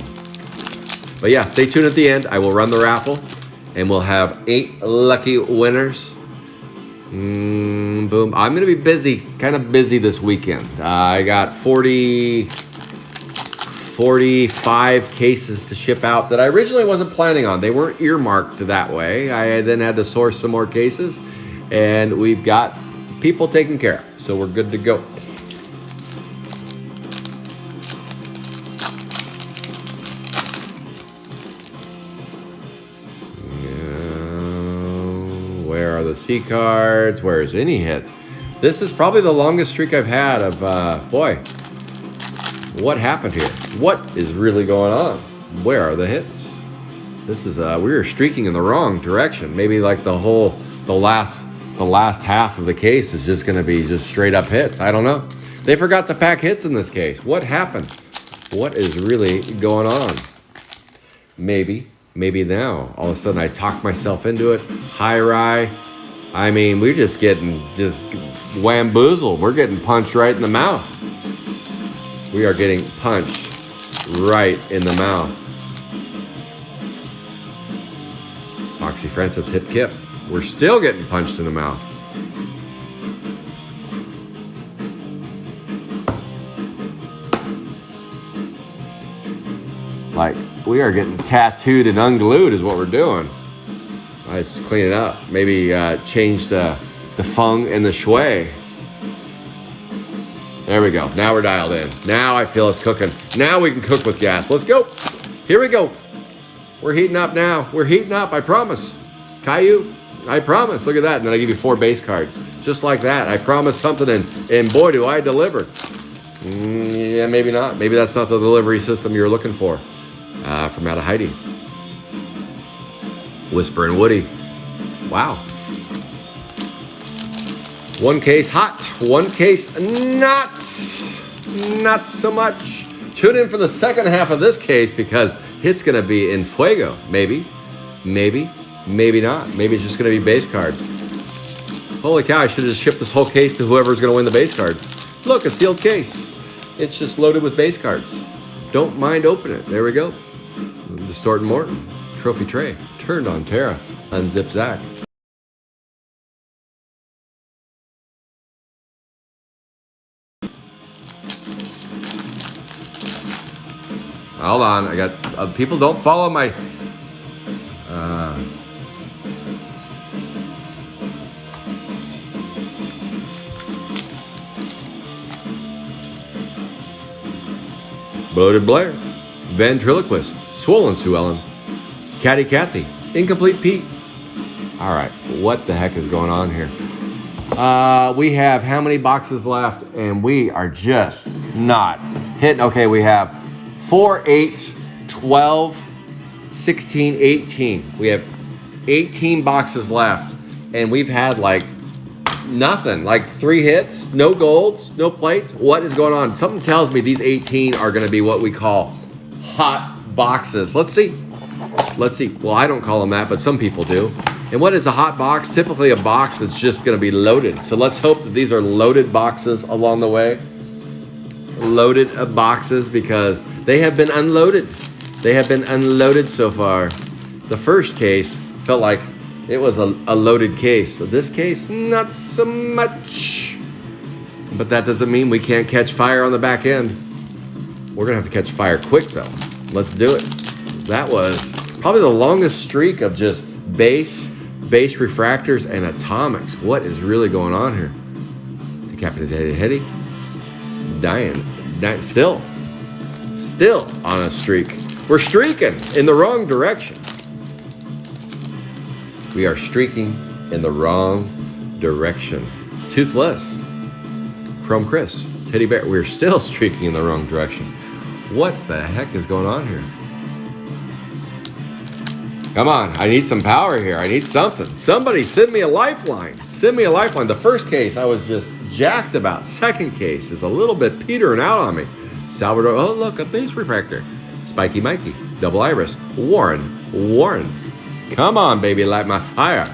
But yeah, stay tuned at the end. I will run the raffle, and we'll have 8 lucky winners. Boom. I'm going to be busy, kind of busy this weekend. I got 45 cases to ship out that I originally wasn't planning on. They weren't earmarked that way. I then had to source some more cases, and we've got people taken care of. So we're good to go. Where are the C cards? Where's any hits? This is probably the longest streak I've had of, boy, what happened here? What is really going on? Where are the hits? This is, we were streaking in the wrong direction. Maybe like the last half of the case is just going to be just straight up hits. I don't know. They forgot to pack hits in this case. What happened? What is really going on? Maybe now, all of a sudden I talked myself into it. High rye. I mean, we're just getting whamboozled. We're getting punched right in the mouth. We are getting punched right in the mouth. Foxy Francis, hip kip. We're still getting punched in the mouth. Like, we are getting tattooed and unglued is what we're doing. I just clean it up. Maybe change the feng and the shui. There we go. Now we're dialed in. Now I feel us cooking. Now we can cook with gas. Let's go. Here we go. We're heating up now. We're heating up, I promise. Caillou, I promise. Look at that. And then I give you 4 base cards. Just like that. I promised something, and boy, do I deliver. Yeah, maybe not. Maybe that's not the delivery system you're looking for. From out of hiding. Whisper and Woody. Wow. One case hot, one case not so much. Tune in for the second half of this case because it's going to be in fuego. Maybe not. Maybe it's just going to be base cards. Holy cow, I should have just shipped this whole case to whoever's going to win the base cards. Look, a sealed case. It's just loaded with base cards. Don't mind opening it. There we go. Distort and Morton. Trophy tray. Turned on Tara. Unzip Zach. Hold on, I got people don't follow my. Bloated Blair, Ventriloquist, Swollen Sue Ellen, Catty Cathy, Incomplete Pete. All right, what the heck is going on here? We have how many boxes left, and we are just not hitting. Okay, we have 4, 8, 12, 16, 18. We have 18 boxes left, and we've had like nothing, like 3 hits, no golds, no plates. What is going on? Something tells me these 18 are going to be what we call hot boxes. Let's see. Well, I don't call them that, but some people do. And what is a hot box? Typically a box that's just going to be loaded. So let's hope that these are loaded boxes along the way. Loaded boxes because they have been unloaded. They have been unloaded so far. The first case felt like it was a loaded case. So this case, not so much. But that doesn't mean we can't catch fire on the back end. We're going to have to catch fire quick, though. Let's do it. That was probably the longest streak of just base refractors, and atomics. What is really going on here? Decapitated Hetty. Dying. Still on a streak. We're streaking in the wrong direction. We are streaking in the wrong direction. Toothless. Chrome Chris. Teddy Bear. We're still streaking in the wrong direction. What the heck is going on here? Come on, I need some power here. I need something. Somebody send me a lifeline. Send me a lifeline. The first case I was just jacked about. Second case is a little bit petering out on me. Salvador, oh look, a base refractor. Spiky Mikey, Double Iris, Warren. Come on, baby, light my fire.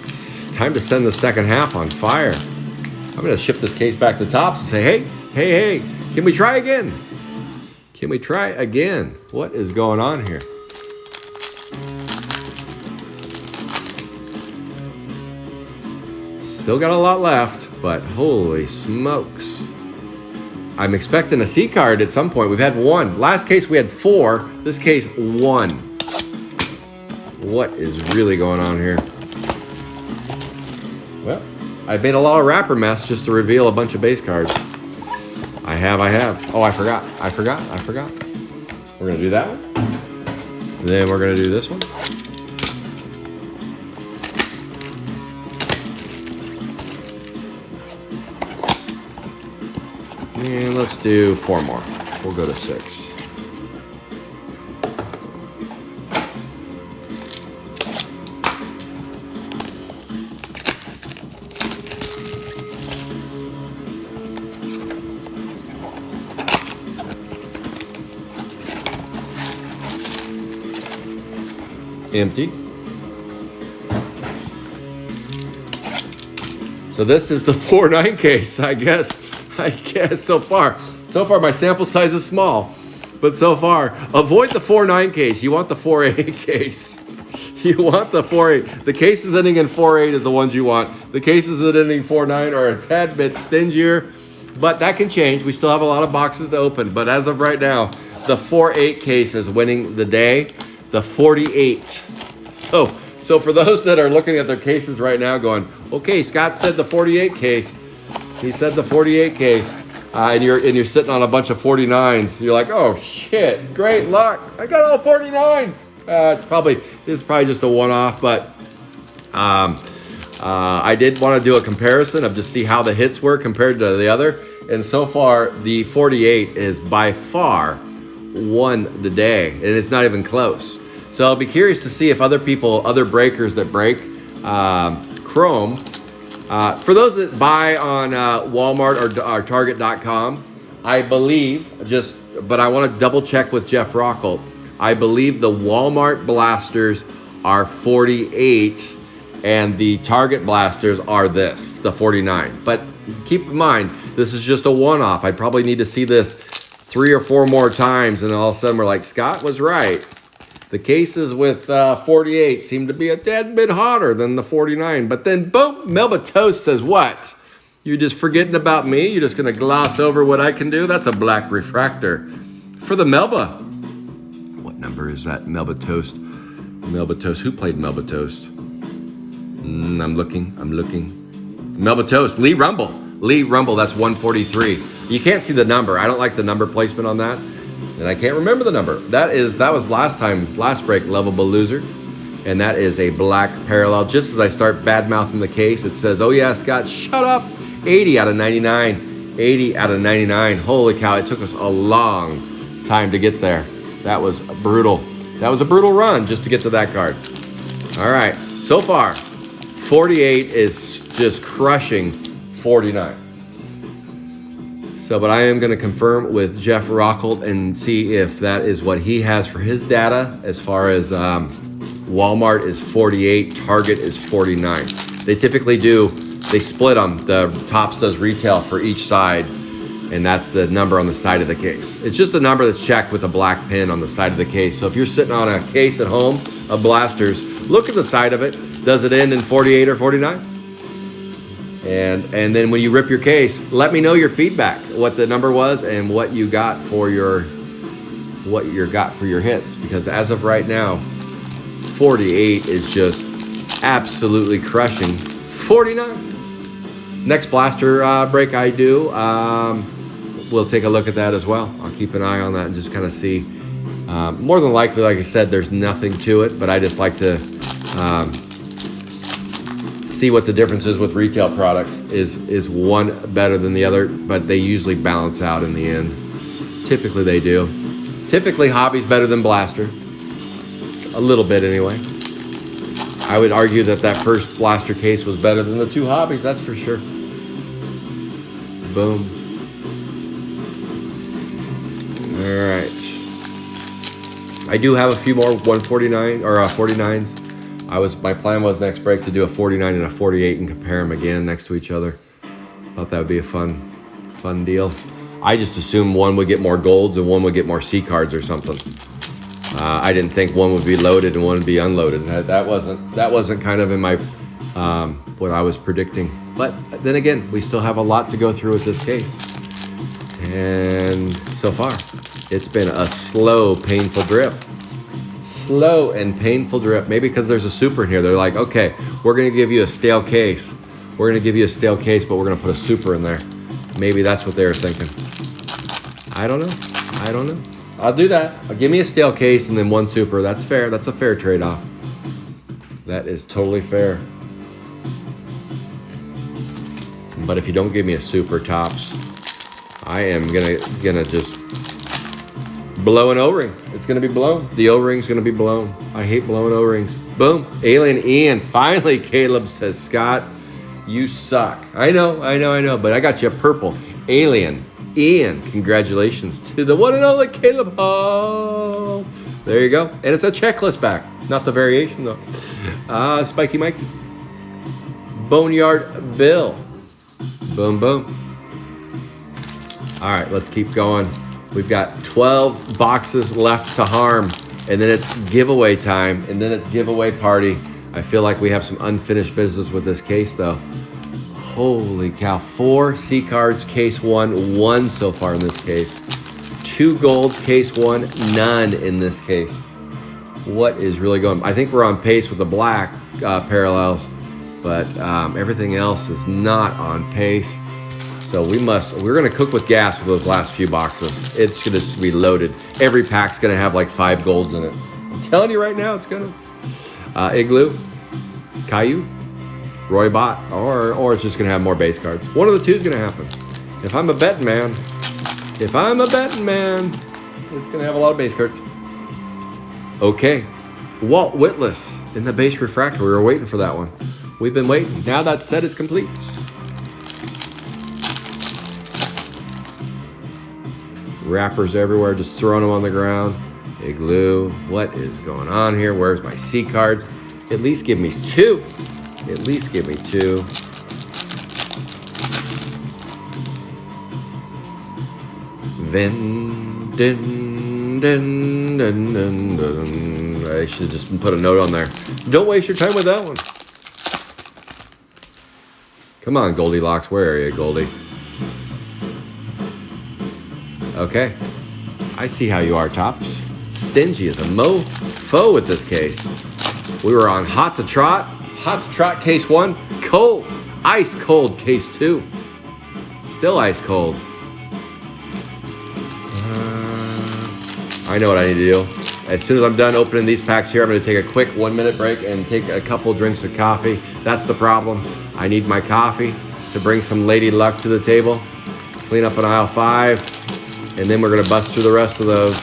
It's time to send the second half on fire. I'm gonna ship this case back to Tops and say, hey, can we try again? What is going on here? Still got a lot left, but holy smokes. I'm expecting a C card at some point. We've had 1. Last case we had 4. This case 1. What is really going on here? Well, I made a lot of wrapper mess just to reveal a bunch of base cards. I have. Oh, I forgot. We're gonna do that one. Then we're gonna do this one. And let's do 4 more. We'll go to 6. Empty. So this is the 4-9 case, I guess so far my sample size is small, but so far avoid the 4-9 case. You want the 4-8 case. You want the 4-8. The cases ending in 4-8 is the ones you want. The cases that ending 4-9 are a tad bit stingier, but that can change. We still have a lot of boxes to open, but as of right now, the 4-8 case is winning the day. The 48. So for those that are looking at their cases right now going, okay, Scott said the 48 case. He said the 48 case, and you're sitting on a bunch of 49s. You're like, oh shit, great luck! I got all 49s. This is probably just a one-off, but I did want to do a comparison of just see how the hits were compared to the other. And so far, the 48 is by far won the day, and it's not even close. So I'll be curious to see if other breakers that break Chrome, for those that buy on Walmart or Target.com, I believe, but I want to double check with Jeff Rockholt. I believe the Walmart blasters are 48 and the Target blasters are the 49. But keep in mind, this is just a one-off. I'd probably need to see this 3 or 4 more times, and all of a sudden we're like, Scott was right. The cases with 48 seem to be a tad bit hotter than the 49. But then, boom, Melba Toast says what? You're just forgetting about me? You're just going to gloss over what I can do? That's a black refractor for the Melba. What number is that? Melba Toast. Melba Toast. Who played Melba Toast? I'm looking. Melba Toast. Lee Rumble. That's 143. You can't see the number. I don't like the number placement on that. And I can't remember the number. That was last break, Lovable Loser. And that is a black parallel. Just as I start bad-mouthing the case, it says, oh yeah, Scott, shut up. 80 out of 99. 80 out of 99. Holy cow, it took us a long time to get there. That was brutal. That was a brutal run just to get to that card. All right, so far, 48 is just crushing 49. So, but I am going to confirm with Jeff Rockholt and see if that is what he has for his data as far as Walmart is 48, Target is 49. They typically they split them. The Tops does retail for each side, and that's the number on the side of the case. It's just a number that's checked with a black pin on the side of the case. So if you're sitting on a case at home of blasters, look at the side of it. Does it end in 48 or 49? And then when you rip your case, let me know your feedback, what the number was and what you got for your hits. Because as of right now, 48 is just absolutely crushing 49. Next blaster break I do, we'll take a look at that as well. I'll keep an eye on that and just kind of see. More than likely, like I said, there's nothing to it, but I just like to see what the difference is with retail product. Is one better than the other, but they usually balance out in the end. Typically they do. Typically hobby's better than blaster. A little bit anyway. I would argue that first blaster case was better than the 2 hobbies, that's for sure. Boom. All right. I do have a few more 149 or 49s. My plan was next break to do a 49 and a 48 and compare them again next to each other. Thought that would be a fun deal. I just assumed one would get more golds and one would get more C cards or something. I didn't think one would be loaded and one would be unloaded. That wasn't kind of in my what I was predicting. But then again, we still have a lot to go through with this case. And so far, it's been a slow, painful drip. Slow and painful drip. Maybe because there's a super in here. They're like, okay, we're going to give you a stale case. But we're going to put a super in there. Maybe that's what they were thinking. I don't know. I'll do that. Give me a stale case and then 1 super. That's fair. That's a fair trade-off. That is totally fair. But if you don't give me a super Tops, I am gonna just blow an O-ring. It's gonna be blown. The O-ring's gonna be blown. I hate blowing O-rings. Boom. Alien Ian. Finally, Caleb says, Scott, you suck. I know. But I got you a purple. Alien Ian. Congratulations to the one and only Caleb. Oh, there you go. And it's a checklist back. Not the variation though. Spiky Mikey. Boneyard Bill. Boom, boom. All right, let's keep going. We've got 12 boxes left to harm, and then it's giveaway time, and then it's giveaway party. I feel like we have some unfinished business with this case, though. Holy cow. 4 C cards, case 1 so far in this case. 2 golds, case 1, none in this case. What is really going on? I think we're on pace with the black parallels, but everything else is not on pace. So we're gonna cook with gas for those last few boxes. It's gonna be loaded. Every pack's gonna have like 5 golds in it. I'm telling you right now, it's gonna. Igloo, Caillou, Roy Bot, or it's just gonna have more base cards. One of the two is gonna happen. If I'm a betting man, it's gonna have a lot of base cards. Okay, Walt Whitless in the base refractor. We were waiting for that one. We've been waiting. Now that set is complete. Wrappers everywhere, just throwing them on the ground. Igloo. What is going on here? Where's my C cards? At least give me 2. At least give me 2. Then, dun, dun, dun, dun, dun. I should have just put a note on there. Don't waste your time with that one. Come on, Goldilocks. Where are you, Goldie? Okay. I see how you are, Tops. Stingy as a mofo with this case. We were on Hot to Trot. Hot to Trot case 1. Cold. Ice cold case 2. Still ice cold. I know what I need to do. As soon as I'm done opening these packs here, I'm going to take a quick 1-minute break and take a couple drinks of coffee. That's the problem. I need my coffee to bring some lady luck to the table. Clean up an aisle 5, and then we're going to bust through the rest of those.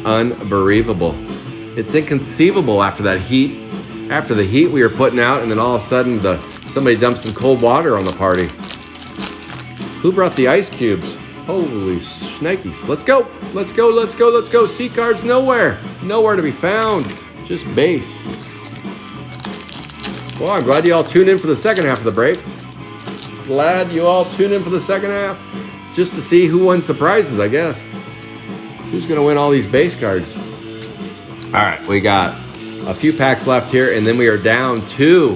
Unbelievable. It's inconceivable after that heat. After the heat we were putting out, and then all of a sudden somebody dumped some cold water on the party. Who brought the ice cubes? Holy shnikes. Let's go. Let's go. Let's go. Let's go. C cards nowhere. Nowhere to be found. Just base. Well, I'm glad you all tuned in for the second half of the break. Glad you all tuned in for the second half. Just to see who won surprises, I guess. Who's going to win all these base cards? All right. We got a few packs left here, and then we are down to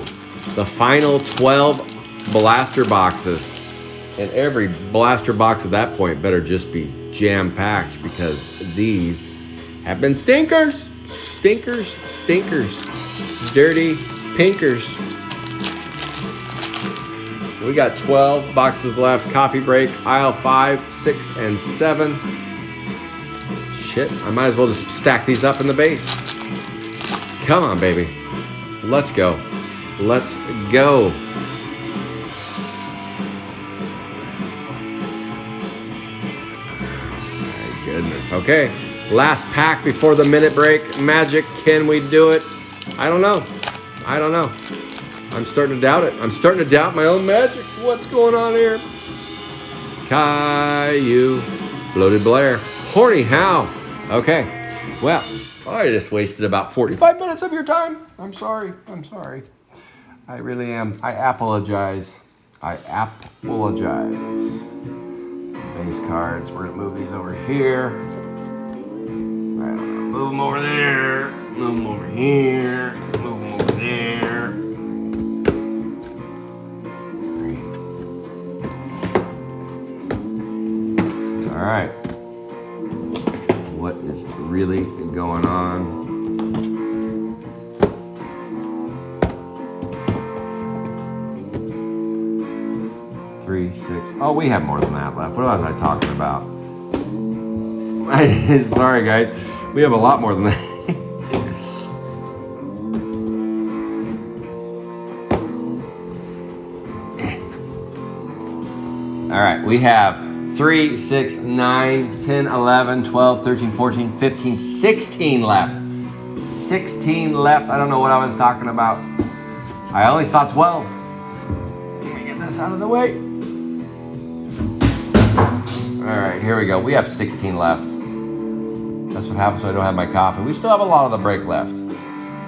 the final 12 blaster boxes. And every blaster box at that point better just be jam-packed, because these have been stinkers. Stinkers, stinkers. Dirty pinkers. We got 12 boxes left. Coffee break, aisle 5, 6, and 7. Shit, I might as well just stack these up in the base. Come on, baby. Let's go. Let's go. Goodness. Okay, last pack before the minute break. Magic, can we do it? I don't know. I don't know. I'm starting to doubt it. I'm starting to doubt my own magic. What's going on here? Caillou, Bloated Blair, Horny How. Okay, well, I just wasted about 45 minutes of your time. I'm sorry. I'm sorry. I really am. I apologize. I apologize. Base cards. We're gonna move these over here. I don't know. Move them over there. Move them over here. Move them over there. All right. What is really going on? 3, 6. Oh, we have more than that left. What was I talking about? Sorry, guys. We have a lot more than that. All right, we have 3, 6, 9, 10, 11, 12, 13, 14, 15, 16 left. 16 left. I don't know what I was talking about. I only saw 12. Let me get this out of the way. All right, here we go. We have 16 left. That's what happens when I don't have my coffee. We still have a lot of the break left.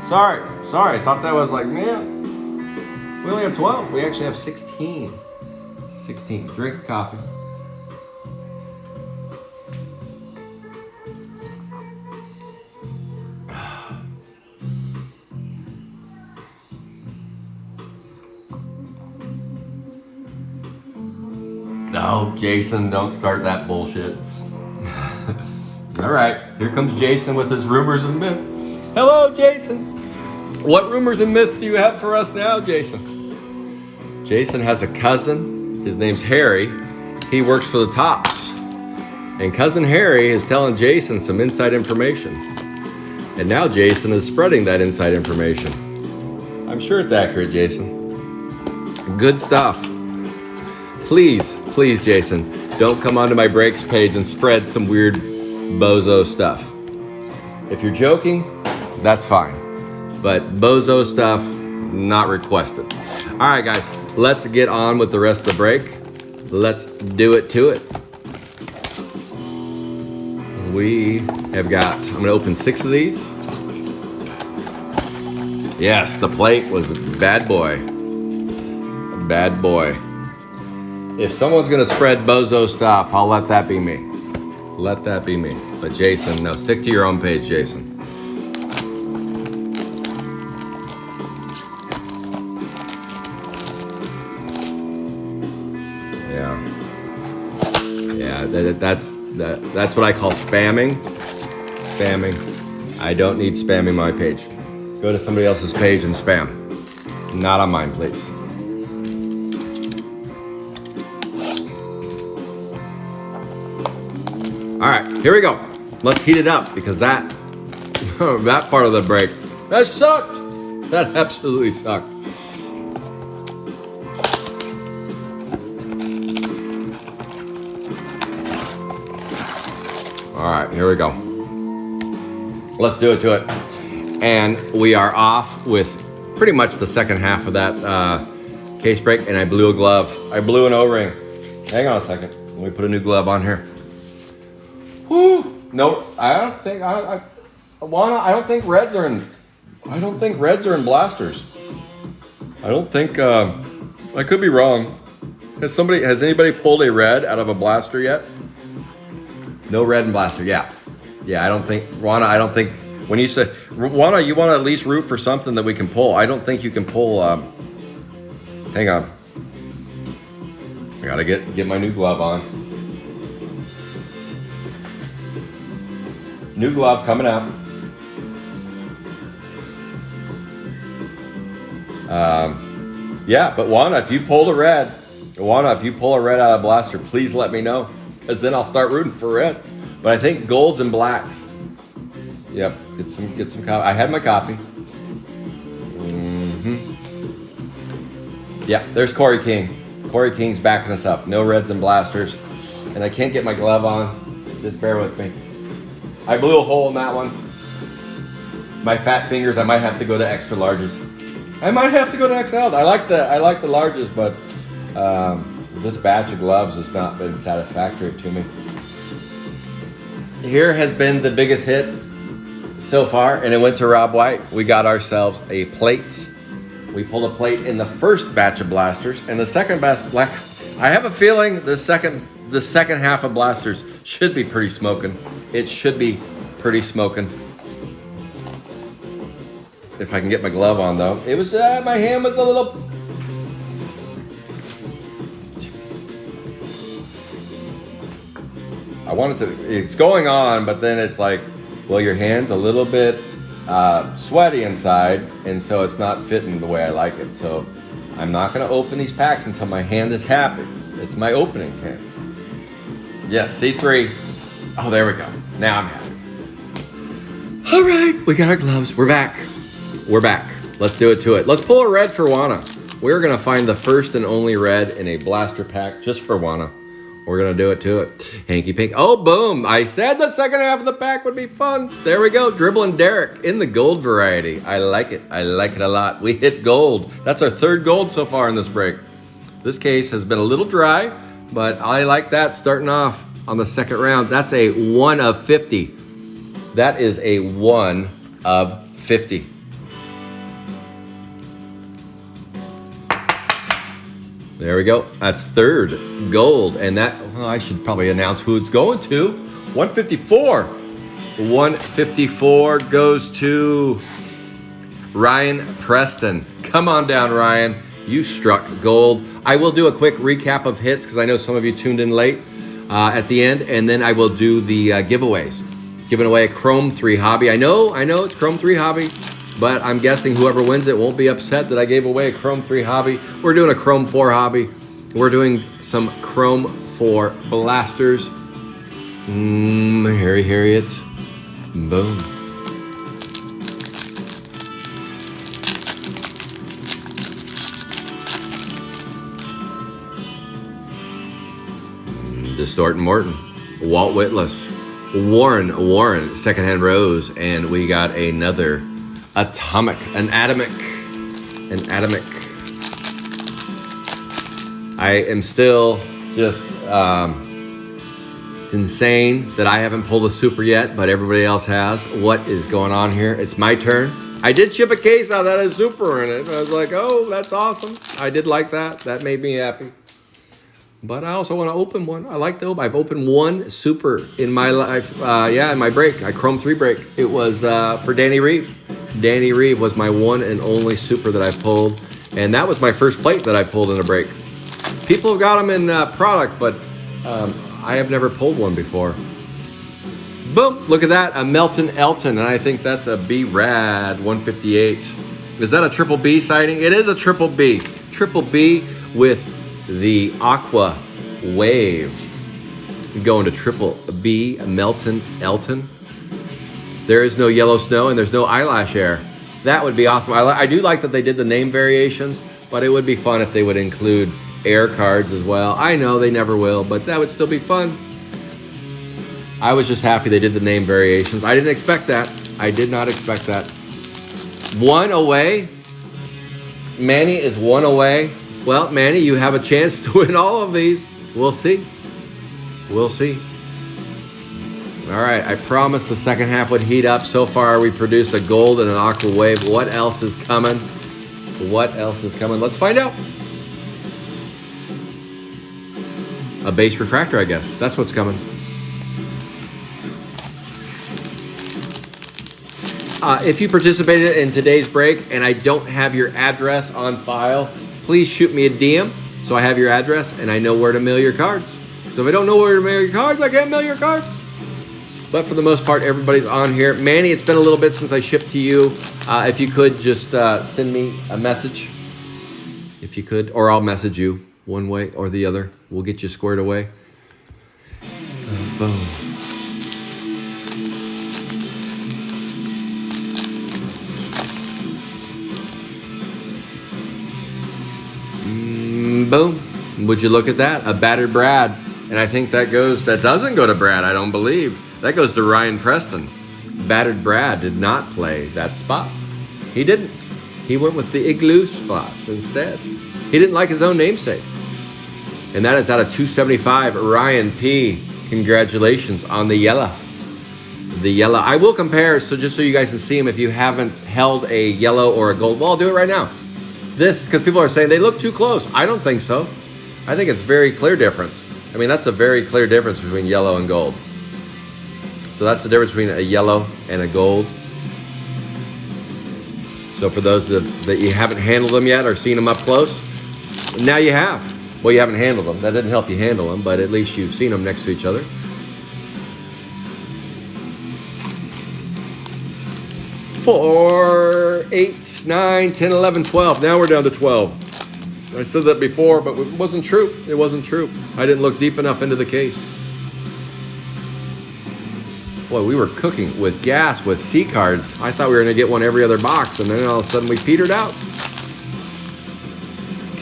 Sorry. I thought that was like, man, we only have 12. We actually have 16. 16. Drink a coffee. No, Jason, don't start that bullshit. All right, here comes Jason with his rumors and myths. Hello, Jason. What rumors and myths do you have for us now, Jason? Jason has a cousin. His name's Harry. He works for the Tops. And cousin Harry is telling Jason some inside information. And now Jason is spreading that inside information. I'm sure it's accurate, Jason. Good stuff. Please, Jason, don't come onto my breaks page and spread some weird bozo stuff. If you're joking, that's fine. But bozo stuff, not requested. All right, guys, let's get on with the rest of the break. Let's do it to it. We have got, I'm gonna open 6 of these. Yes, the plate was a bad boy. A bad boy. If someone's gonna spread bozo stuff, I'll let that be me. Let that be me. But Jason, no, stick to your own page, Jason. That's what I call spamming. Spamming. I don't need spamming my page. Go to somebody else's page and spam. Not on mine, please. All right, here we go. Let's heat it up because that that part of the break, that sucked. That absolutely sucked. All right, here we go. Let's do it to it. And we are off with pretty much the second half of that case break, and I blew a glove. I blew an O-ring. Hang on a second. Let me put a new glove on here. Whew. Nope, I don't think, I don't think reds are in blasters. I don't think, I could be wrong. Has anybody pulled a red out of a blaster yet? No red and blaster, yeah. Yeah, I don't think, Juana, when you say, Juana, you want to at least root for something that we can pull. I don't think you can pull, hang on. I gotta get my new glove on. New glove coming out. Yeah, but Juana, if you pull a red out of blaster, please let me know. Because then I'll start rooting for reds. But I think golds and blacks. Yep, get some coffee. I had my coffee. Yeah, there's Corey King. Corey King's backing us up. No reds and blasters. And I can't get my glove on. Just bear with me. I blew a hole in that one. My fat fingers, I might have to go to extra larges. I might have to go to XLs. I like the larges, but this batch of gloves has not been satisfactory to me. Here has been the biggest hit so far, and it went to Rob White. We got ourselves a plate. We pulled a plate in the first batch of blasters, and the second batch, I have a feeling the second half of blasters should be pretty smoking. It should be pretty smoking. If I can get my glove on, though. It was, my hand was a little... I wanted to, it's going on, but then it's like, well, your hand's a little bit sweaty inside, and so it's not fitting the way I like it. So I'm not gonna open these packs until my hand is happy. It's my opening hand. Yes, C3. Oh, there we go. Now I'm happy. All right, we got our gloves. We're back. We're back. Let's do it to it. Let's pull a red for Juana. We're gonna find the first and only red in a blaster pack just for Juana. We're gonna do it to it. Hanky pink. Oh, boom. I said the second half of the pack would be fun. There we go. Dribbling Derek in the gold variety. I like it. I like it a lot. We hit gold. That's our third gold so far in this break. This case has been a little dry, but I like that starting off on the second round. That's a 1 of 50. That is a 1 of 50. There we go. That's third gold. And that, well, I should probably announce who it's going to. 154. 154 goes to Ryan Preston. Come on down, Ryan. You struck gold. I will do a quick recap of hits because I know some of you tuned in late at the end. And then I will do the giveaways. Giving away a Chrome 3 hobby. I know it's Chrome 3 hobby. But I'm guessing whoever wins it won't be upset that I gave away a Chrome 3 hobby. We're doing a Chrome 4 hobby. We're doing some Chrome 4 blasters. Harriet. Boom. Distort and Morton. Walt Whitless. Warren, secondhand rose, and we got another an atomic. I am still just, it's insane that I haven't pulled a super yet, but everybody else has. What is going on here? It's my turn. I did ship a case out that has super in it. I was like, oh, that's awesome. I did like that. That made me happy. But I also want to open one. I like to open. I've opened one super in my life. In my break. I Chrome 3 break. It was for Danny Reeve. Danny Reeve was my one and only super that I pulled. And that was my first plate that I pulled in a break. People have got them in product, but I have never pulled one before. Boom, look at that, a Melton Elton, and I think that's a B-Rad 158. Is that a triple B sighting? It is a triple B. Triple B with the Aqua Wave. Going to triple B, Melton Elton. There is no yellow snow and there's no eyelash air. That would be awesome. I do like that they did the name variations, but it would be fun if they would include air cards as well. I know they never will, but that would still be fun. I was just happy they did the name variations. I didn't expect that. I did not expect that. One away. Manny is one away. Well, Manny, you have a chance to win all of these. We'll see. We'll see. All right, I promised the second half would heat up. So far, we produced a gold and an aqua wave. What else is coming? What else is coming? Let's find out. A base refractor, I guess. That's what's coming. If you participated in today's break and I don't have your address on file, please shoot me a DM so I have your address and I know where to mail your cards. So if I don't know where to mail your cards, I can't mail your cards. But for the most part, everybody's on here. Manny, it's been a little bit since I shipped to you. If you could just send me a message, if you could, or I'll message you one way or the other. We'll get you squared away. Boom. Boom. Would you look at that? A battered Brad. And I think that doesn't go to Brad, I don't believe. That goes to Ryan Preston. Battered Brad did not play that spot. He didn't. He went with the igloo spot instead. He didn't like his own namesake. And that is out of 275. Ryan P. Congratulations on the yellow. The yellow. I will compare, so just so you guys can see them if you haven't held a yellow or a gold. Well, I'll do it right now. This, because people are saying they look too close. I don't think so. I think it's very clear difference. I mean, that's a very clear difference between yellow and gold. So that's the difference between a yellow and a gold. So for those that you haven't handled them yet or seen them up close, now you have. Well, you haven't handled them. That didn't help you handle them, but at least you've seen them next to each other. 4, 8, 9, 10, 11, 12. Now we're down to 12. I said that before, but it wasn't true. It wasn't true. I didn't look deep enough into the case. Boy, we were cooking with gas with C cards. I thought we were going to get one every other box, and then all of a sudden we petered out.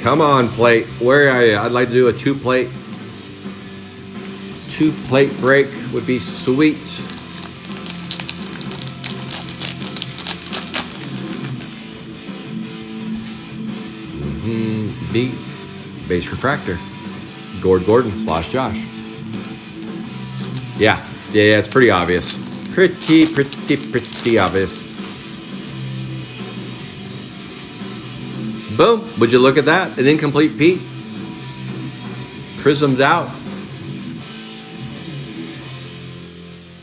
Come on, plate. Where are you? I'd like to do a two-plate break would be sweet. B, base refractor. Gordon / Josh. Yeah, it's pretty obvious. Pretty obvious. Boom, would you look at that? An incomplete P. Prismed out.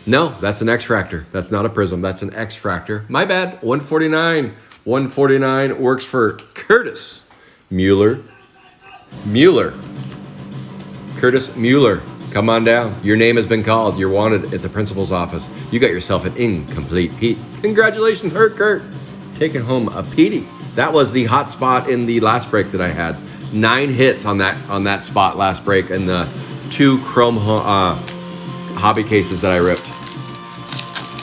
No, that's an X-fractor. That's not a prism, that's an X-fractor. My bad, 149. 149 works for Curtis Mueller. Curtis Mueller, come on down. Your name has been called. You're wanted at the principal's office. You got yourself an incomplete Pete. Congratulations, Kurt. Taking home a Petey. That was the hot spot in the last break that I had. 9 hits on that spot last break and the 2 chrome hobby cases that I ripped.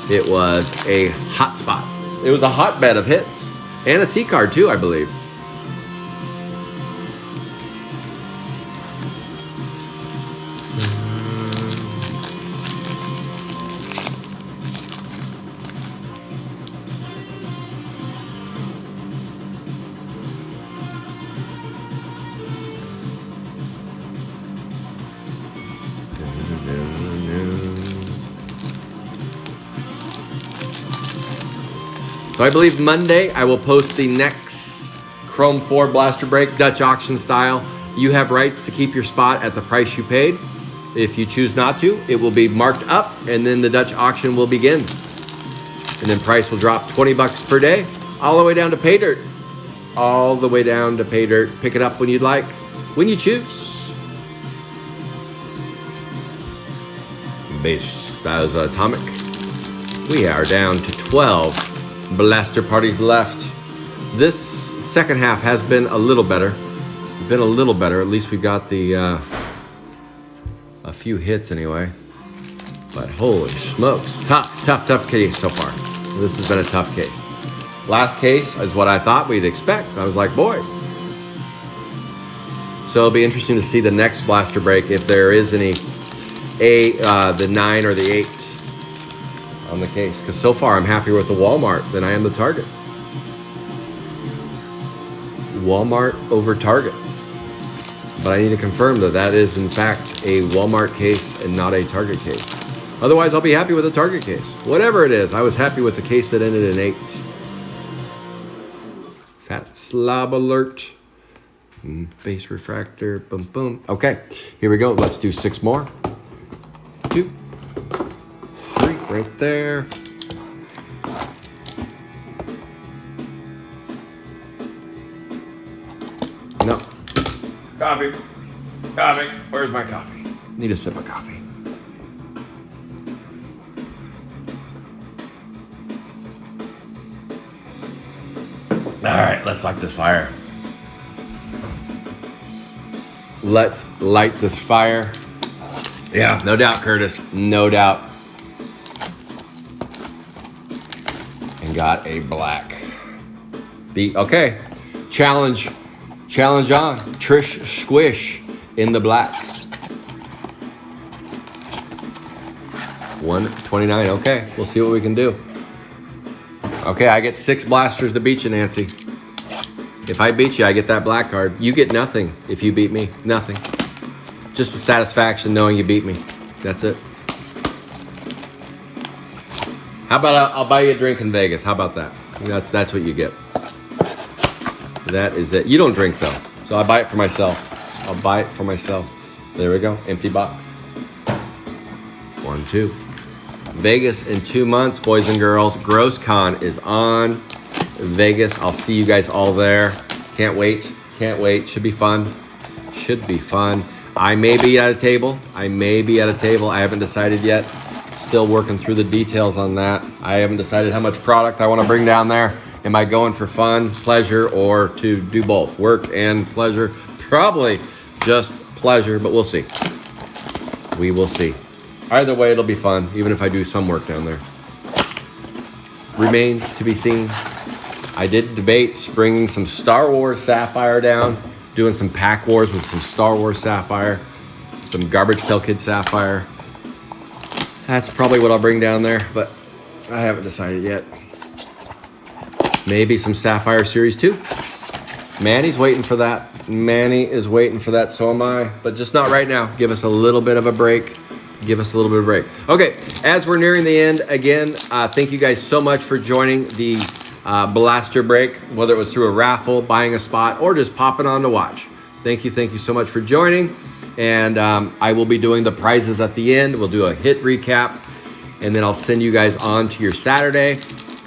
It was a hot spot. It was a hotbed of hits. And a C card too, I believe. So I believe Monday I will post the next Chrome 4 blaster brake, Dutch auction style. You have rights to keep your spot at the price you paid. If you choose not to, it will be marked up and then the Dutch auction will begin. And then price will drop 20 bucks per day, all the way down to pay dirt. All the way down to pay dirt. Pick it up when you'd like, when you choose. Base styles atomic. We are down to 12 blaster parties left. This second half has been a little better. At least we got the a few hits anyway. But holy smokes, tough case so far. This has been a tough case. Last case is what I thought we'd expect. I was like, boy. So it'll be interesting to see the next blaster break if there is any the 9 or the 8 on the case. Because so far I'm happier with the Walmart than I am the Target. Walmart over Target. But I need to confirm that that is in fact a Walmart case and not a Target case. Otherwise, I'll be happy with the Target case. Whatever it is, I was happy with the case that ended in 8. Fat slob alert. Base refractor, boom, boom. Okay, here we go. Let's do 6 more. 2, 3, right there. No. Coffee. Where's my coffee? Need a sip of coffee. All right, let's light this fire. Let's light this fire. Yeah, no doubt, Curtis. No doubt. And got a black. Okay. Challenge on. Trish Squish in the black. 129. Okay, we'll see what we can do. Okay, I get 6 blasters to beat you, Nancy. If I beat you, I get that black card. You get nothing if you beat me. Nothing. Just the satisfaction knowing you beat me. That's it. How about I'll buy you a drink in Vegas? How about that? That's what you get. That is it. You don't drink though, so I'll buy it for myself. There we go. Empty box. 1, 2. Vegas in 2 months, boys and girls. GrossCon is on. Vegas. I'll see you guys all there. Can't wait. Should be fun. I may be at a table. I haven't decided yet. Still working through the details on that. I haven't decided how much product I want to bring down there. Am I going for fun, pleasure, or to do both? Work and pleasure? Probably just pleasure, but we'll see. We will see. Either way, it'll be fun, even if I do some work down there. Remains to be seen. I did debate bringing some Star Wars Sapphire down, doing some pack wars with some Star Wars Sapphire, some Garbage Pail Kid Sapphire. That's probably what I'll bring down there, but I haven't decided yet. Maybe some Sapphire Series 2. Manny's waiting for that. Manny is waiting for that, so am I. But just not right now. Give us a little bit of a break. Okay, as we're nearing the end, again, thank you guys so much for joining the blaster break, whether it was through a raffle, buying a spot, or just popping on to watch. Thank you so much for joining. And I will be doing the prizes at the end. We'll do a hit recap, and then I'll send you guys on to your Saturday.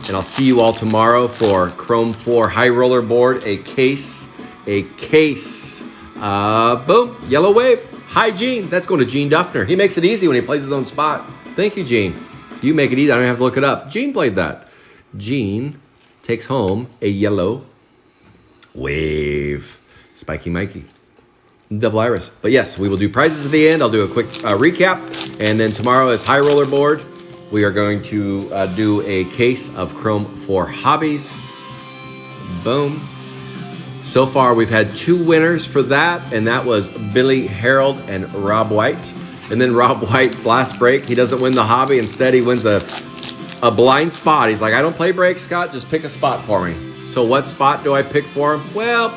And I'll see you all tomorrow for Chrome 4 High Roller Board, a case, boom, yellow wave. Hi, Gene. That's going to Gene Duffner. He makes it easy when he plays his own spot. Thank you, Gene. You make it easy. I don't have to look it up. Gene played that. Gene takes home a yellow wave. Spiky Mikey. Double Iris. But yes, we will do prizes at the end. I'll do a quick recap. And then tomorrow is High Roller Board. We are going to do a case of Chrome 4 Hobbies. Boom. So far, we've had 2 winners for that, and that was Billy Harold and Rob White. And then Rob White, last break, he doesn't win the hobby. Instead, he wins a blind spot. He's like, I don't play break, Scott. Just pick a spot for me. So what spot do I pick for him? Well,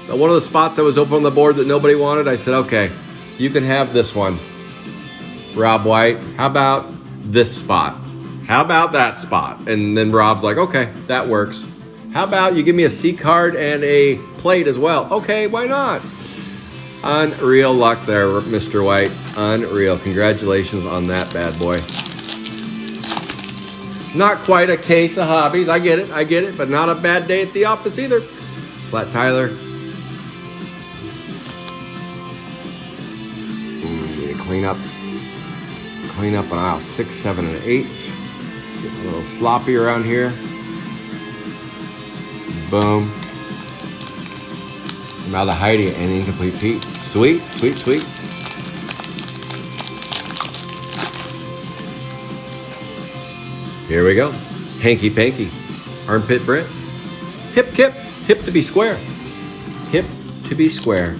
one of the spots that was open on the board that nobody wanted, I said, okay, you can have this one, Rob White. How about this spot? How about that spot? And then Rob's like, okay, that works. How about you give me a C card and a plate as well? Okay, why not? Unreal luck there, Mr. White. Unreal. Congratulations on that bad boy. Not quite a case of hobbies. I get it, but not a bad day at the office either. Flat Tyler. Need to clean up on aisle 6, 7, and 8. Getting a little sloppy around here. Boom. Now the Heidi and incomplete Pete. Sweet. Here we go. Hanky Panky. Armpit Brit. Hip Kip. Hip to be square. Hip to be square.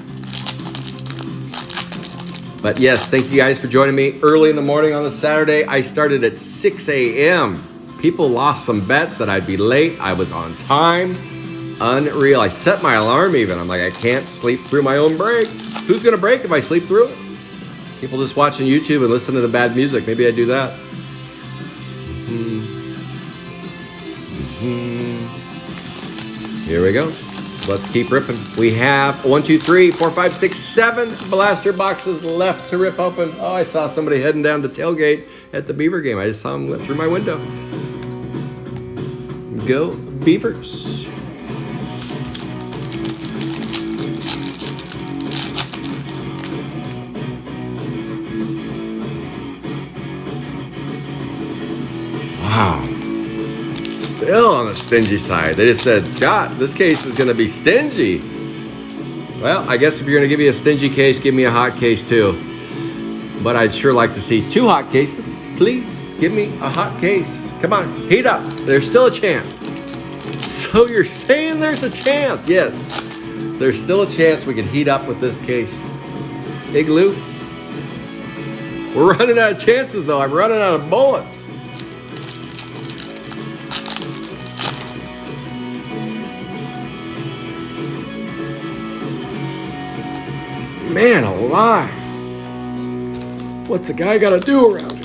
But yes, thank you guys for joining me early in the morning on the Saturday. I started at 6 a.m. People lost some bets that I'd be late. I was on time. Unreal. I set my alarm even. I'm like, I can't sleep through my own break. Who's going to break if I sleep through it? People just watching YouTube and listening to bad music. Maybe I do that. Here we go. Let's keep ripping. We have 1, 2, 3, 4, 5, 6, 7 blaster boxes left to rip open. Oh, I saw somebody heading down to tailgate at the Beaver game. I just saw them through my window. Go Beavers. Wow. Still on the stingy side. They just said, Scott, this case is going to be stingy. Well, I guess if you're going to give me a stingy case, give me a hot case too. But I'd sure like to see 2 hot cases. Please give me a hot case. Come on, heat up. There's still a chance. So you're saying there's a chance? Yes. There's still a chance we can heat up with this case. Igloo. We're running out of chances though. I'm running out of bullets. Man alive. What's a guy got to do around here?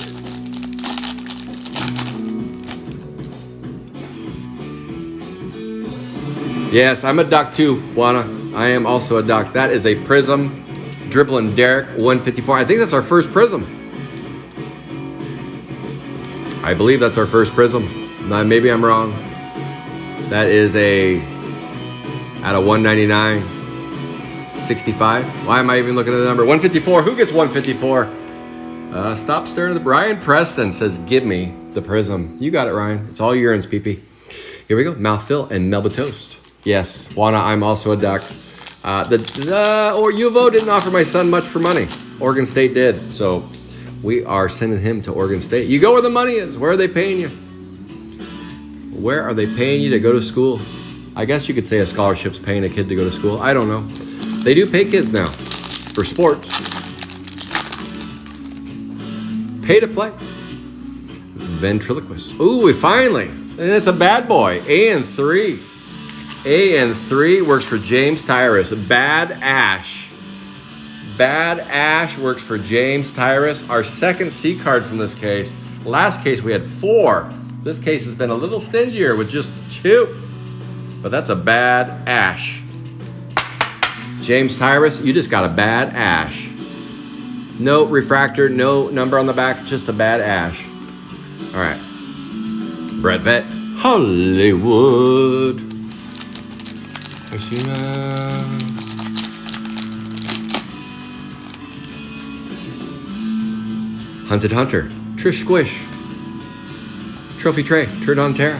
Yes, I'm a duck too, Juana. I am also a duck. That is a Prism. Dribbling Derek, 154. I think that's our first Prism. I believe that's our first Prism. Now, maybe I'm wrong. That is out of 199. 65. Why am I even looking at the number? 154. Who gets 154? Stop stirring the... Ryan Preston says, give me the Prism. You got it, Ryan. It's all urines, PP. Here we go. Mouthful and Melba Toast. Yes, Juana, I'm also a duck. Or U of O didn't offer my son much for money. Oregon State did. So we are sending him to Oregon State. You go where the money is. Where are they paying you? Where are they paying you to go to school? I guess you could say a scholarship's paying a kid to go to school. I don't know. They do pay kids now for sports. Pay to play. Ventriloquist. Ooh, we finally. And it's a bad boy. A and 3. A and 3 works for James Tyrus. Bad Ash. Bad Ash works for James Tyrus. Our second C card from this case. Last case we had 4. This case has been a little stingier with just 2. But that's a bad Ash. James Tyrus, you just got a bad Ash. No refractor, no number on the back, just a bad Ash. All right. Brett Vett, Hollywood. Hunted Hunter, Trish Squish. Trophy Tray, Turdon Terra.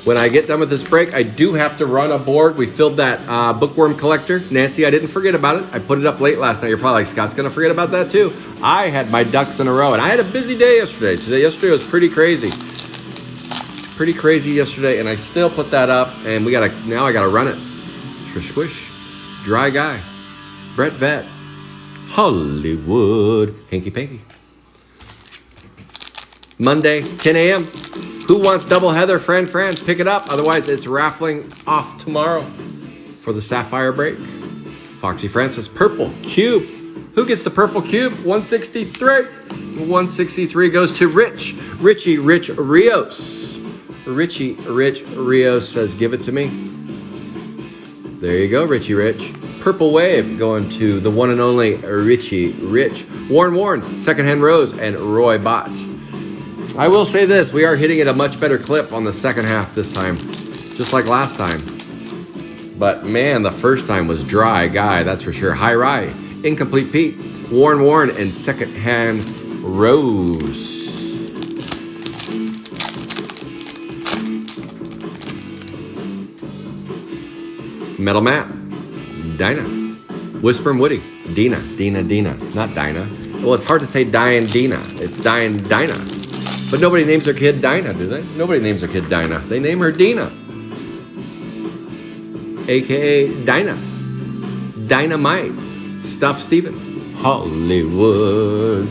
When I get done with this break, I do have to run a board. We filled that bookworm collector. Nancy, I didn't forget about it. I put it up late last night. You're probably like, Scott's going to forget about that too. I had my ducks in a row, and I had a busy day yesterday. Yesterday was pretty crazy. Pretty crazy yesterday, and I still put that up, and now I got to run it. Trish Squish, Dry Guy, Brett Vett, Hollywood, Hanky Panky. Monday, 10 a.m. Who wants double heather? Fran, pick it up. Otherwise, it's raffling off tomorrow for the Sapphire break. Foxy Francis, Purple Cube, Who gets the purple cube? 163. 163 goes to Rich. Richie Rich Rios. Richie Rich Rios says, give it to me. There you go, Richie Rich. Purple Wave going to the one and only Richie Rich. Warren, Secondhand Rose, and Roy Bott. I will say this, we are hitting at a much better clip on the second half this time, just like last time. But man, the first time was dry guy, that's for sure. High Rye, Incomplete Pete, Warren, and Secondhand Rose. Metal Matt, Dinah, Whisper and Woody, Dina, not Dinah. Well, it's hard to say Diane Dina. It's Diane Dinah. But nobody names their kid Dinah, do they? Nobody names their kid Dinah. They name her Dina. AKA Dinah. Dynamite. Stuff Steven. Hollywood.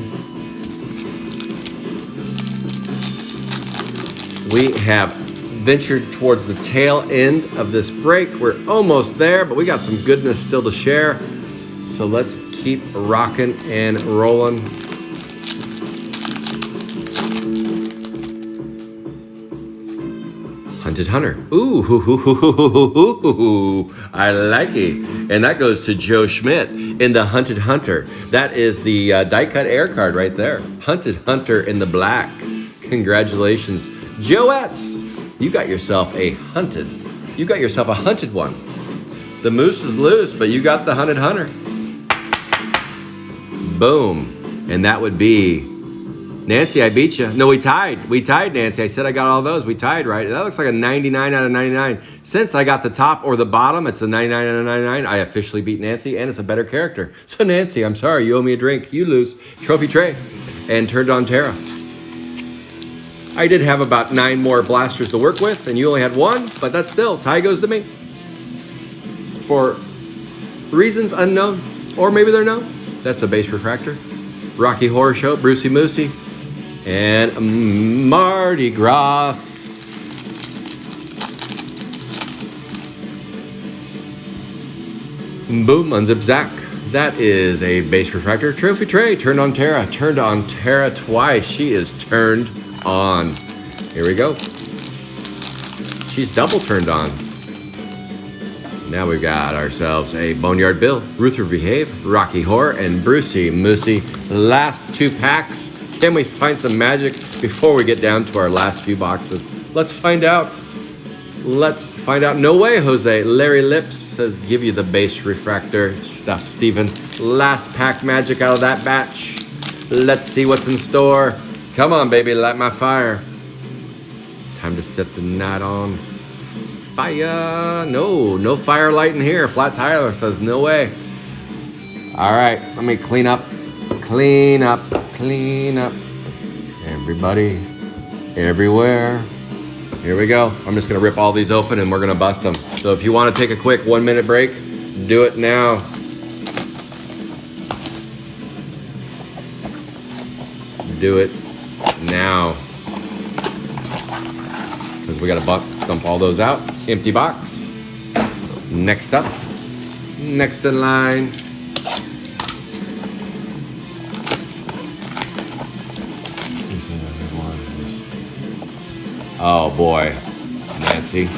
We have ventured towards the tail end of this break. We're almost there, but we got some goodness still to share. So let's keep rocking and rolling. Hunted Hunter. Ooh, I like it. And that goes to Joe Schmidt in the Hunted Hunter. That is the die cut air card right there. Hunted Hunter in the black. Congratulations, Joe S. You got yourself a hunted. You got yourself a hunted one. The moose is loose, but you got the Hunted Hunter. Boom. And that would be Nancy, I beat you. No, we tied. We tied, Nancy. I said I got all those. We tied, right? That looks like a 99 out of 99. Since I got the top or the bottom, it's a 99 out of 99. I officially beat Nancy, and it's a better character. So, Nancy, I'm sorry. You owe me a drink. You lose. Trophy tray. And Turned on Terra. I did have about 9 more blasters to work with, and you only had 1, but that's still, tie goes to me. For reasons unknown, or maybe they're known. That's a base refractor. Rocky Horror Show, Brucey Moosey, and Mardi Gras. Boom, unzip Zach. That is a base refractor. Trophy tray, Turned on Terra. Turned on Terra twice. She is turned on. Here we go. She's double turned on. Now we've got ourselves a Boneyard Bill, Ruther Behave, Rocky Horror, and Brucey Moosey. Last 2 packs. Can we find some magic before we get down to our last few boxes? Let's find out. Let's find out. No way, Jose. Larry Lips says, give you the base refractor stuff, Steven. Last pack magic out of that batch. Let's see what's in store. Come on, baby, light my fire. Time to set the night on fire. No fire light in here. Flat Tyler says, no way. All right, let me clean up. Everybody, everywhere. Here we go. I'm just gonna rip all these open and we're gonna bust them. So if you wanna take a quick 1-minute break, do it now. Do it now. Because we gotta dump all those out. Empty box. Next up. Next in line. Oh boy, Nancy.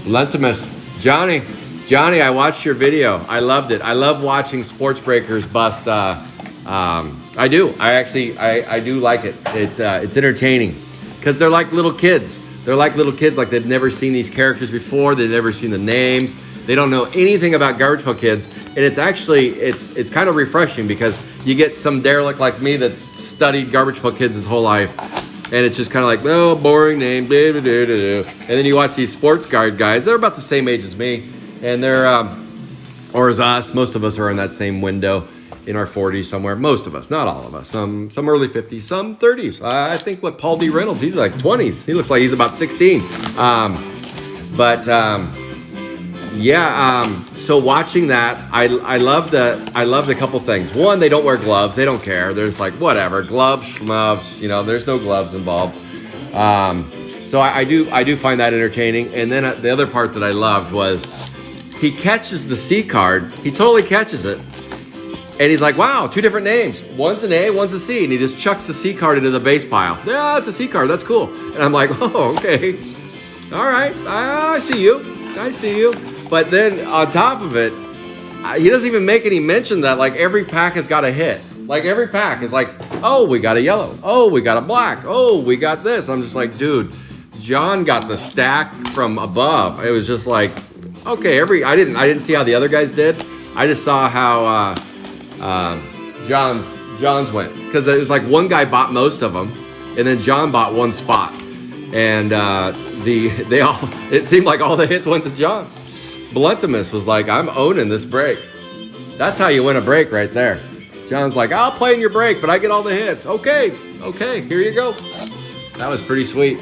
Lentimus. Johnny, I watched your video. I loved it. I love watching sports breakers bust. I do. I do like it. It's entertaining because they're like little kids. They're like little kids, like they've never seen these characters before. They've never seen the names. They don't know anything about Garbage Pail Kids, and it's actually it's kind of refreshing because you get some derelict like me that's studied Garbage Pail Kids his whole life. And it's just kind of like, oh, boring name, and then you watch these sports guard guys. They're about the same age as me, and they're, or as us. Most of us are in that same window, in our 40s somewhere. Most of us, not all of us. Some early 50s, some 30s. I think Paul D. Reynolds, he's like 20s. He looks like he's about 16. So watching that, I love the couple things. One, they don't wear gloves. They don't care. They're just like, whatever, gloves, schmubs, there's no gloves involved. So I do find that entertaining. And then the other part that I loved was he catches the C card. He totally catches it. And he's like, wow, 2 different names. One's an A, one's a C. And he just chucks the C card into the base pile. Yeah, it's a C card. That's cool. And I'm like, oh, okay. All right. I see you. I see you. But then on top of it, he doesn't even make any mention that like every pack has got a hit. Like every pack is like, oh, we got a yellow. Oh, we got a black. Oh, we got this. I'm just like, dude, John got the stack from above. It was just like, okay, I didn't see how the other guys did. I just saw how John's went, because it was like one guy bought most of them, and then John bought one spot, and it seemed like all the hits went to John. Bluntimus was like, I'm owning this break. That's how you win a break right there. John's like, I'll play in your break, but I get all the hits. Okay, here you go. That was pretty sweet.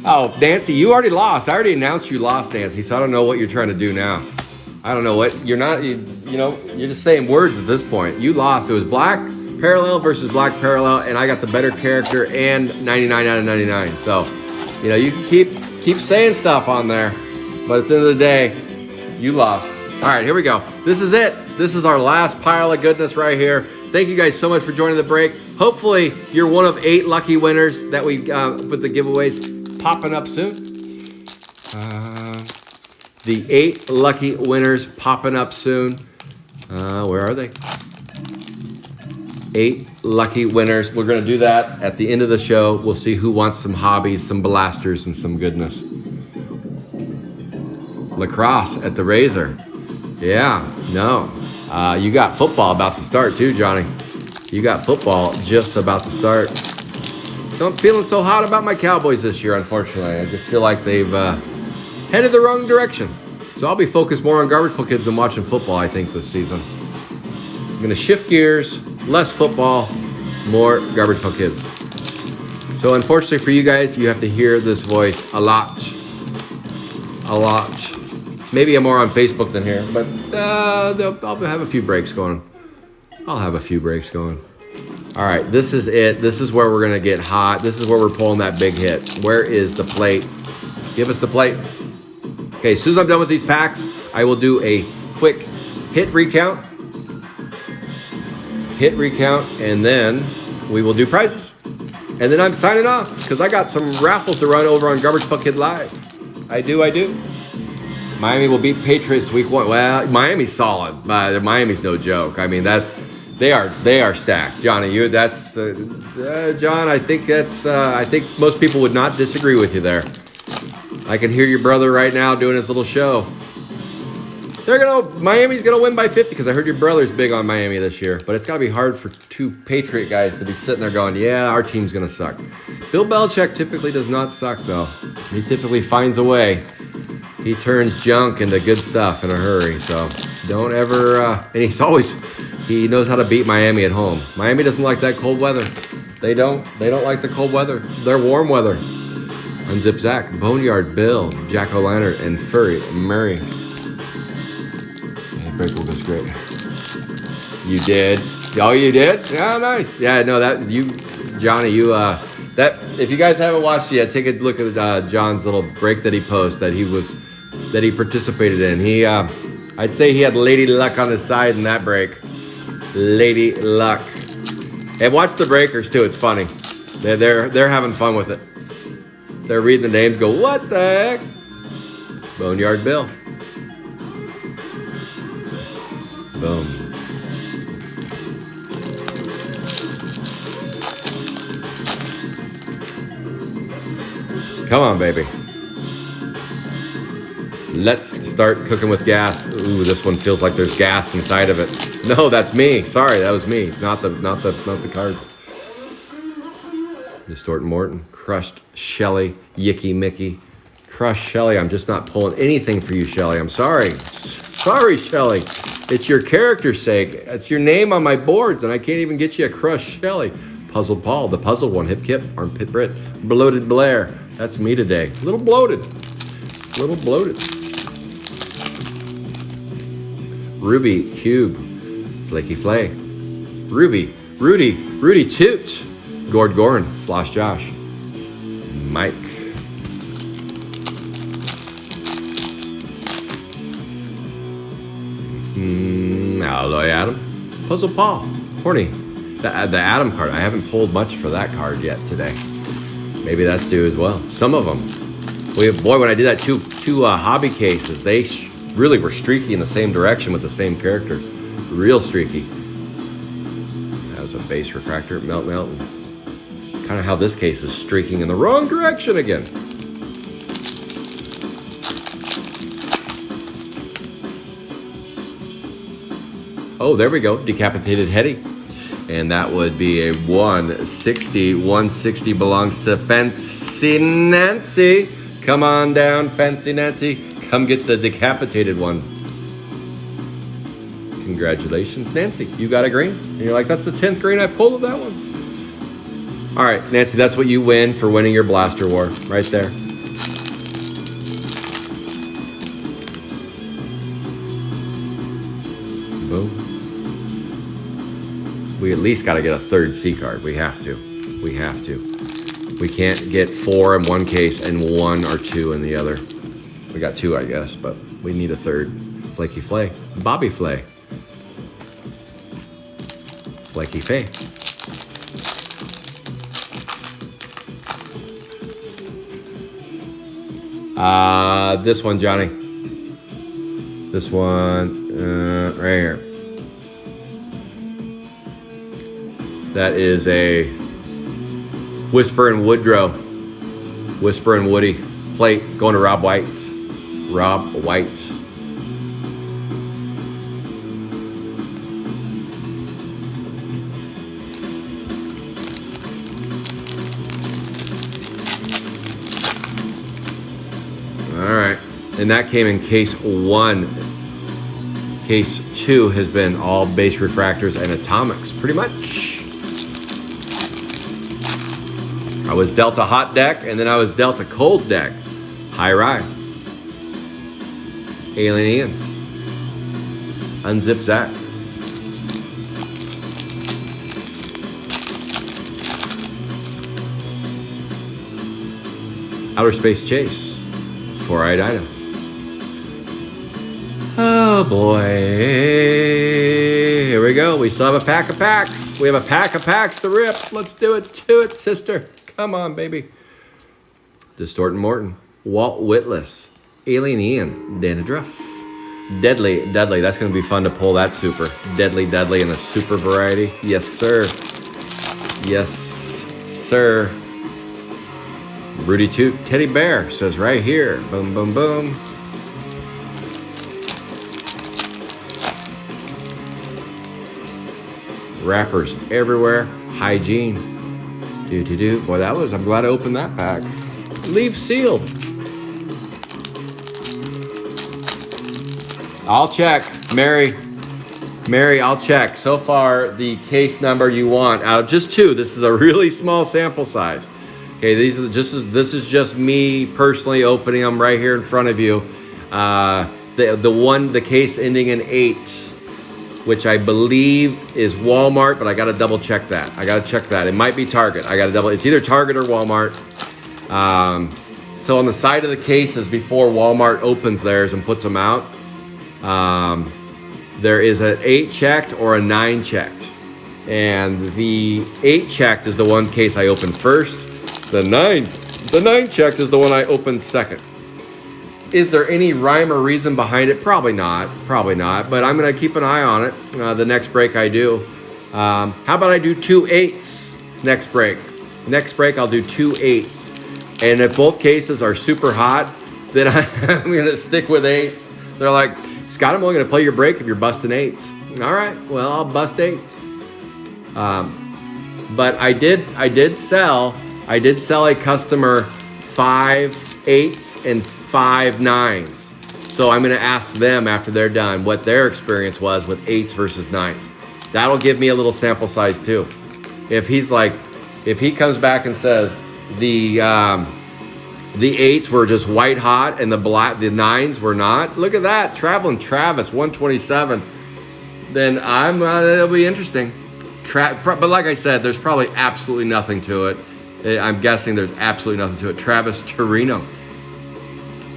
Oh, Nancy, you already lost. I already announced you lost, Nancy, so I don't know what you're trying to do now. I don't know what, you're not, you know, you're just saying words at this point. You lost. It was black parallel versus black parallel, and I got the better character and 99 out of 99. So, you know, you can keep saying stuff on there, but at the end of the day, you lost. All right, here we go. This is it. This is our last pile of goodness right here. Thank you guys so much for joining the break. Hopefully, you're one of 8 lucky winners that we with the giveaways popping up soon. The 8 lucky winners popping up soon. Where are they? 8 lucky winners. We're going to do that at the end of the show. We'll see who wants some hobbies, some blasters, and some goodness. Lacrosse at the Razor. Yeah, no. You got football about to start too, Johnny. You got football just about to start. So I'm feeling so hot about my Cowboys this year, unfortunately. I just feel like they've headed the wrong direction. So I'll be focused more on Garbage Pail Kids than watching football, I think, this season. I'm going to shift gears, less football, more Garbage Pail Kids. So unfortunately for you guys, you have to hear this voice a lot. A lot. Maybe I'm more on Facebook than here, but I'll have a few breaks going. All right, this is it. This is where we're going to get hot. This is where we're pulling that big hit. Where is the plate? Give us the plate. Okay, as soon as I'm done with these packs, I will do a quick hit recount. And then we will do prizes. And then I'm signing off because I got some raffles to run over on Garbage Pail Kid Live. I do. Miami will beat Patriots week 1. Well, Miami's solid, but Miami's no joke. I mean, they are stacked. Johnny, John, I think most people would not disagree with you there. I can hear your brother right now doing his little show. Miami's gonna win by 50 because I heard your brother's big on Miami this year. But it's gotta be hard for 2 Patriot guys to be sitting there going, yeah, our team's gonna suck. Bill Belichick typically does not suck though. He typically finds a way. He turns junk into good stuff in a hurry. So don't ever. And he knows how to beat Miami at home. Miami doesn't like that cold weather. They don't like the cold weather. They're warm weather. Unzip Zach, Boneyard Bill, Jack O'Lantern, and Furry Murray. Hey, Breaker was great. You did? Oh, you did? Yeah, nice. Yeah, no, Johnny, that if you guys haven't watched it yet, take a look at John's little break that he posted that he participated in. I'd say he had Lady Luck on his side in that break. Lady Luck. And watch the breakers too. It's funny. They're having fun with it. They're reading the names, go, what the heck? Boneyard Bill. Boom. Come on, baby. Let's start cooking with gas. Ooh, this one feels like there's gas inside of it. No, that's me. Sorry, that was me. Not the cards. Distort Morton, Crushed Shelly, Yicky Mickey, Crushed Shelly. I'm just not pulling anything for you, Shelly. I'm sorry. Sorry, Shelly. It's your character's sake. It's your name on my boards, and I can't even get you a Crushed Shelly. Puzzled Paul, the puzzled one. Hip Kip, Armpit Brit, Bloated Blair. That's me today. A little bloated. Ruby Cube, Flaky Flay, Rudy Toot. Gord Gorin, Slosh Josh, Mike, Alloy Adam, Puzzle Paul, horny. The Adam card, I haven't pulled much for that card yet today. Maybe that's due as well. Some of them. Boy, when I did that two hobby cases, they really were streaky in the same direction with the same characters. Real streaky. That was a base refractor, melt. Kind of how this case is streaking in the wrong direction again. Oh, there we go, decapitated Hetty. And that would be a 160. 160 belongs to Fancy Nancy. Come on down, Fancy Nancy. Come get the decapitated one. Congratulations, Nancy. You got a green. And you're like, that's the 10th green I pulled of that one. All right, Nancy, that's what you win for winning your blaster war. Right there. Boom. We at least got to get a third C card. We have to. We have to. We can't get 4 in one case and 1 or 2 in the other. We got 2, I guess, but we need a third. Flaky Flay. Bobby Flay. Flaky Faye. This one, Johnny. This one, right here. That is a Whisper and Woodrow. Whisper and Woody plate going to Rob White. Rob White. All right. And that came in case 1. Case 2 has been all base refractors and atomics, pretty much. I was dealt a hot deck, and then I was dealt a cold deck. High Rye. Alien Ian. Unzip Zach. Outer Space Chase. 4-eyed item. Oh boy. Here we go. We still have a pack of packs. We have a pack of packs to rip. Let's do it. Do it, sister. Come on, baby. Distort and Morton. Walt Whitless. Alien Ian. Danadruff. Deadly Dudley. That's going to be fun to pull that super. Deadly Dudley in a super variety. Yes, sir. Yes, sir. Rudy Toot. Teddy Bear says right here. Boom, boom, boom. Wrappers everywhere. Hygiene. Do. Boy, that was, I'm glad I opened that pack. Leave sealed. I'll check. Mary, I'll check. So far, the case number you want out of just 2. This is a really small sample size. Okay, this is just me personally opening them right here in front of you. The case ending in 8. Which I believe is Walmart, but I got to double check that. It might be Target. It's either Target or Walmart. So on the side of the cases before Walmart opens theirs and puts them out, there is an 8 checked or a 9 checked. And the 8 checked is the one case I opened first. The 9 checked is the one I opened second. Is there any rhyme or reason behind it? Probably not, but I'm gonna keep an eye on it the next break I do. How about I do 2 8s next break? Next break I'll do 2 8s. And if both cases are super hot, then I'm gonna stick with 8s. They're like, Scott, I'm only gonna play your break if you're busting 8s. All right, well, I'll bust 8s. But I did sell a customer 5 8s and 5 9s. So I'm going to ask them after they're done what their experience was with 8s versus 9s. That'll give me a little sample size too. If he comes back and says the 8s were just white hot and the 9s were not, look at that, Traveling Travis 127. Then it'll be interesting. But like I said, there's probably absolutely nothing to it. I'm guessing there's absolutely nothing to it. Travis Torino.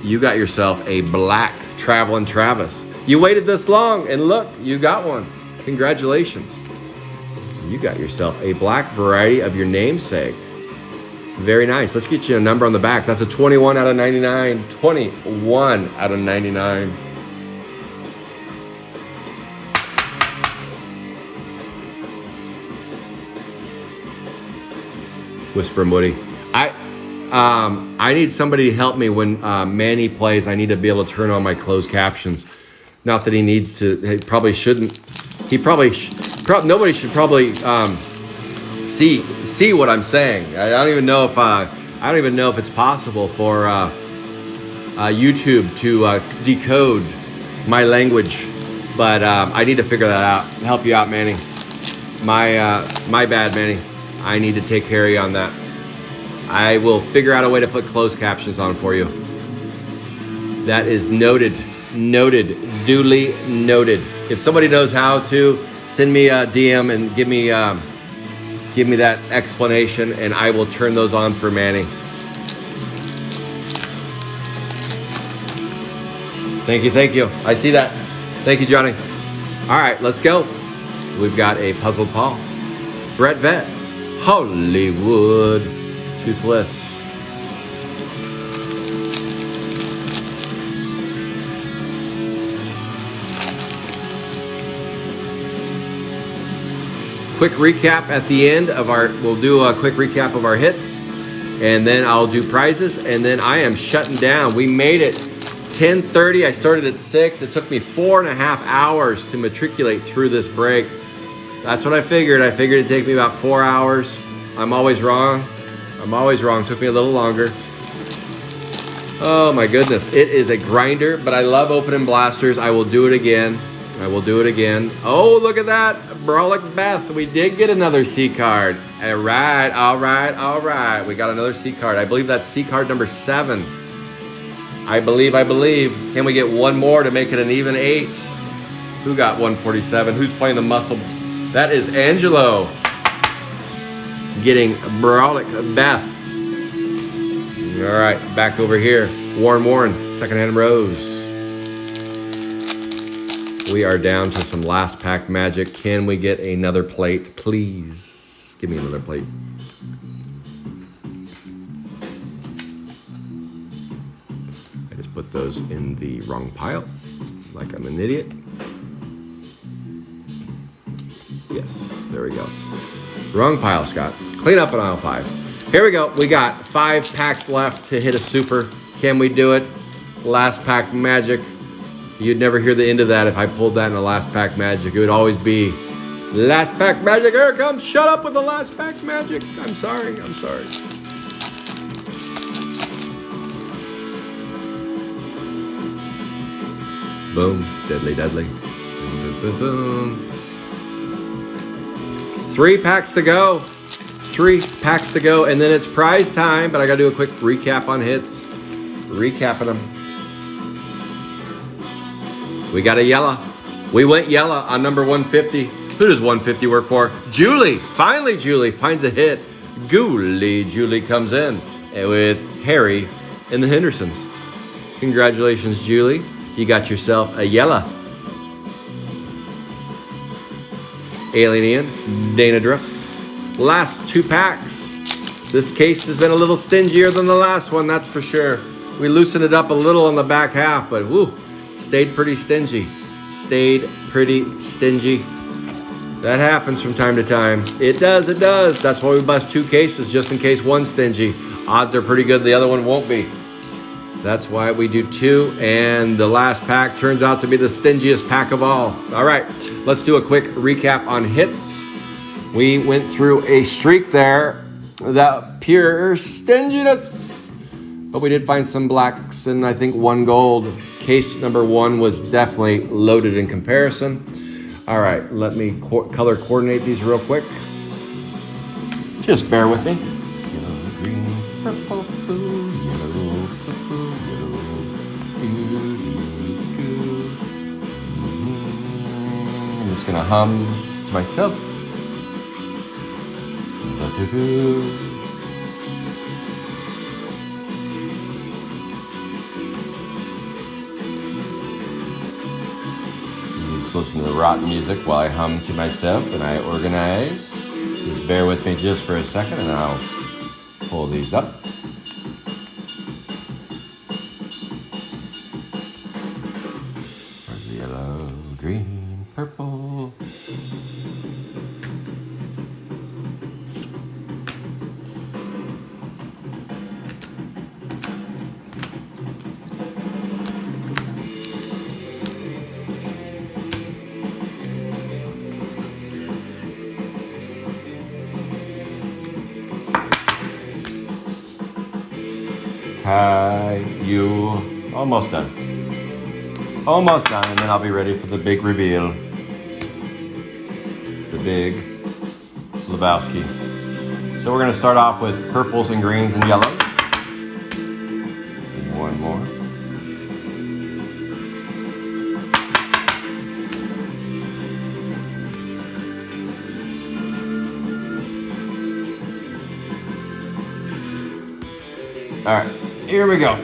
You got yourself a black Traveling Travis. You waited this long, and look, you got one. Congratulations. You got yourself a black variety of your namesake. Very nice. Let's get you a number on the back. That's a 21 out of 99. 21 out of 99. Whisper Woody. I need somebody to help me when Manny plays. I need to be able to turn on my closed captions. Not that he needs to. He probably shouldn't. He probably nobody should probably see what I'm saying. I don't even know if it's possible for YouTube to decode my language. But I need to figure that out. Help you out, Manny. My bad, Manny. I need to take care of you on that. I will figure out a way to put closed captions on for you. That is noted, duly noted. If somebody knows how to, send me a DM and give me that explanation, and I will turn those on for Manny. Thank you. I see that. Thank you, Johnny. All right, let's go. We've got a Puzzled Paul, Brett Vett, Hollywood, Toothless. Quick recap at the end of we'll do a quick recap of our hits, and then I'll do prizes, and then I am shutting down. We made it 10:30. I started at 6. It took me 4.5 hours to matriculate through this break. That's what I figured. I figured it'd take me about 4 hours. I'm always wrong. It took me a little longer. Oh my goodness. It is a grinder, but I love opening blasters. I will do it again. Oh, look at that. Brolic Beth. We did get another C card. All right. We got another C card. I believe that's C card number 7. I believe. Can we get one more to make it an even 8? Who got 147? Who's playing the muscle? That is Angelo. Getting Brolic Beth. All right, back over here. Warren, secondhand rose. We are down to some last pack magic. Can we get another plate, please? Give me another plate. I just put those in the wrong pile, like I'm an idiot. Yes, there we go. Wrong pile, Scott. Clean up in aisle 5. Here we go. We got 5 packs left to hit a super. Can we do it? Last pack magic. You'd never hear the end of that if I pulled that in the last pack magic. It would always be last pack magic. Here it comes. Shut up with the last pack magic. I'm sorry. Boom. Deadly. Boom, boom, boom. 3 packs to go. 3 packs to go, and then it's prize time, but I got to do a quick recap on hits. Recapping them. We got a yellow. We went yellow on number 150. Who does 150 work for? Julie. Finally, Julie finds a hit. Julie comes in with Harry and the Hendersons. Congratulations, Julie. You got yourself a yellow. Alien Ian, Dana Drift. Last 2 packs. This case has been a little stingier than the last one, that's for sure. We loosened it up a little on the back half, but whoo, stayed pretty stingy. That happens from time to time. It does. That's why we bust 2 cases, just in case one's stingy. Odds are pretty good the other one won't be. That's why we do 2, and the last pack turns out to be the stingiest pack of all. All right, let's do a quick recap on hits. We went through a streak there, that pure stinginess, but we did find some blacks and I think 1 gold. Case number 1 was definitely loaded in comparison. All right, let me color coordinate these real quick. Just bear with me. Yellow, green, purple, blue, yellow, purple, I'm just gonna hum to myself. just listen to the rotten music while I hum to myself and I organize. Just bear with me just for a second and I'll pull these up. Where's the yellow, green, purple? You almost done. Almost done, and then I'll be ready for the big reveal. The big Lebowski. So we're gonna start off with purples and greens and yellows. One more. All right, here we go.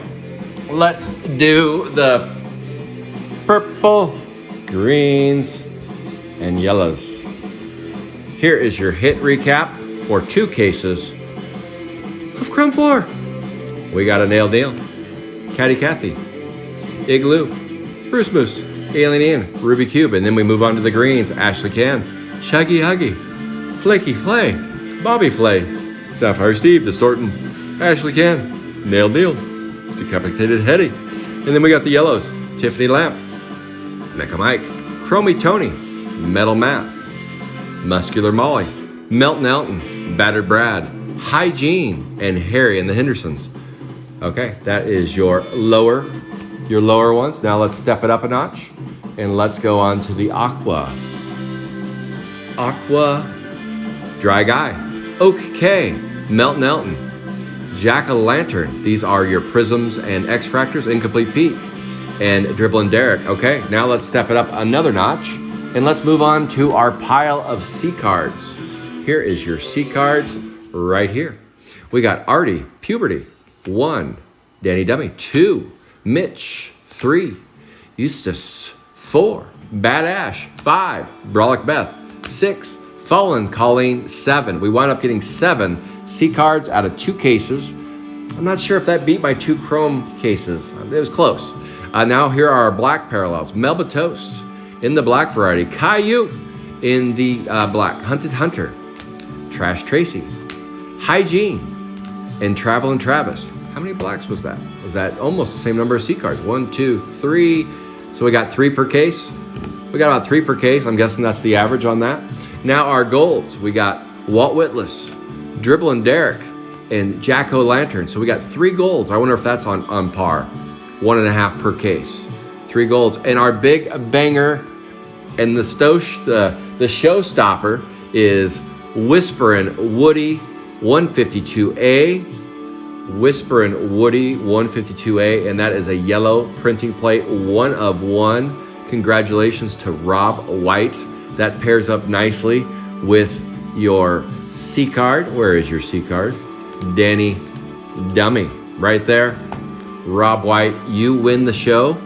Let's do the purple, greens, and yellows. Here is your hit recap for 2 cases of Chrome 4. We got a Nail Deal, Catty Cathy, Igloo, Bruce Moose, Alien Ian, Ruby Cube, and then we move on to the greens, Ashley Can, Chuggy Huggy, Flaky Flay, Bobby Flay, Sapphire Steve, Distortin', Ashley Can, Nail Deal, Decapitated Hetty. And then we got the yellows, Tiffany Lamp, Mecha Mike, Chromie Tony, Metal Matt, Muscular Molly, Melton Elton, Battered Brad, Hygiene, and Harry and the Hendersons. Okay, that is your lower ones. Now let's step it up a notch and let's go on to the Aqua. Aqua Dry Guy, Oak K, Melton Elton, Jack-o'-lantern. These are your prisms and X-fractors, Incomplete Pete, and Dribblin' Derek. Okay, now let's step it up another notch, and let's move on to our pile of C cards. Here is your C cards right here. We got Artie, Puberty, 1, Danny Dummy, 2, Mitch, 3, Eustace, 4, Bad Ash, 5, Brolic Beth, 6, Fallen Colleen, 7. We wound up getting 7 C cards out of 2 cases. I'm not sure if that beat my 2 chrome cases. It was close. Now here are our black parallels. Melba Toast in the black variety. Caillou in the black. Hunted Hunter. Trash Tracy. Hygiene. And Travelin' Travis. How many blacks was that? Was that almost the same number of C cards? 1, 2, 3. So we got 3 per case. We got about 3 per case. I'm guessing that's the average on that. Now our golds. We got Walt Whitless, Dribblin' Derek, and Jack-o'-lantern. So we got 3 golds. I wonder if that's on par. 1.5 per case. 3 golds. And our big banger and the showstopper is Whisperin' Woody 152A. Whisperin' Woody 152A. And that is a yellow printing plate, 1 of 1. Congratulations to Rob White. That pairs up nicely with your C card. Where is your C card? Danny Dummy, right there. Rob White, you win the show.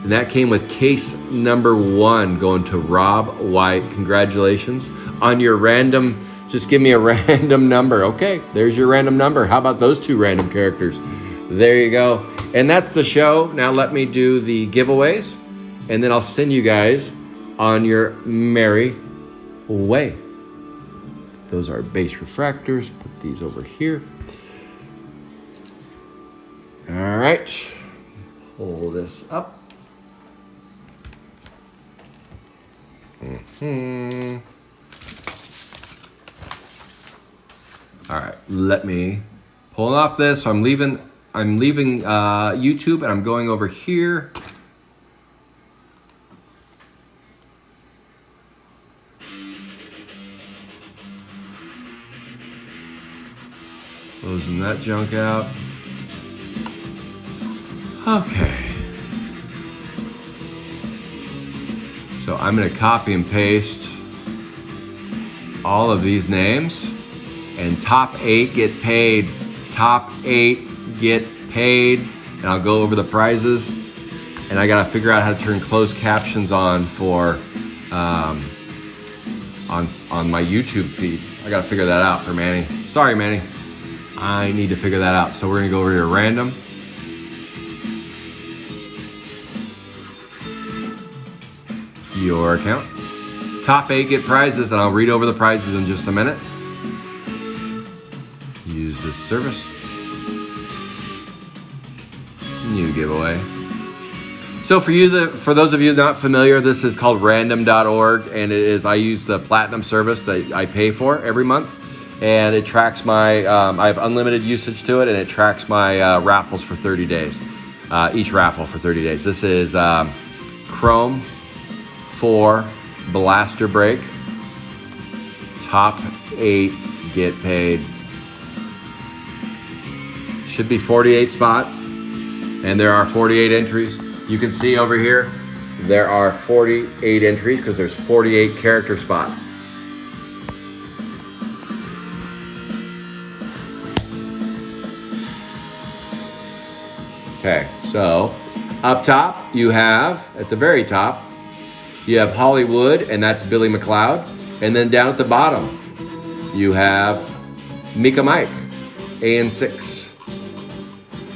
And that came with case number 1 going to Rob White. Congratulations on your random. Just give me a random number. Okay, there's your random number. How about those 2 random characters? There you go. And that's the show. Now let me do the giveaways, and then I'll send you guys on your merry way. Those are base refractors. Put these over here. All right. Pull this up. All right. Let me pull off this. So I'm leaving YouTube and I'm going over here. Closing that junk out. Okay. So I'm going to copy and paste all of these names, and top 8 get paid. Top 8 get paid. And I'll go over the prizes, and I got to figure out how to turn closed captions on for on my YouTube feed. I gotta figure that out for Manny. Sorry, Manny. I need to figure that out. So we're gonna go over to random. Your account. Top 8 get prizes, and I'll read over the prizes in just a minute. Use this service. New giveaway. So for those of you not familiar, this is called random.org, and I use the platinum service that I pay for every month, and it tracks my, I have unlimited usage to it, and it tracks my raffles for 30 days, each raffle for 30 days. This is Chrome 4 Blaster Break, top 8 get paid. Should be 48 spots, and there are 48 entries. You can see over here, there are 48 entries because there's 48 character spots. Okay, so up top, you have, at the very top, you have Hollywood, and that's Billy McLeod. And then down at the bottom, you have Mika Mike, AN6.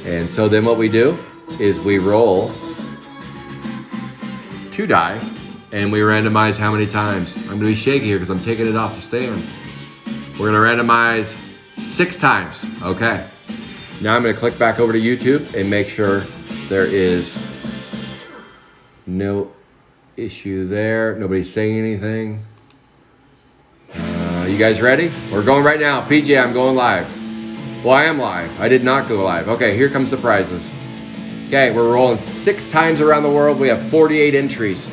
And so then what we do is we roll 2 die, and we randomize how many times. I'm gonna be shaky here because I'm taking it off the stand. We're gonna randomize 6 times, okay? Now I'm gonna click back over to YouTube and make sure there is no issue there. Nobody's saying anything. You guys ready? We're going right now. PJ, I'm going live. Well, I am live. I did not go live. Okay, here comes the prizes. Okay, we're rolling 6 times around the world. We have 48 entries.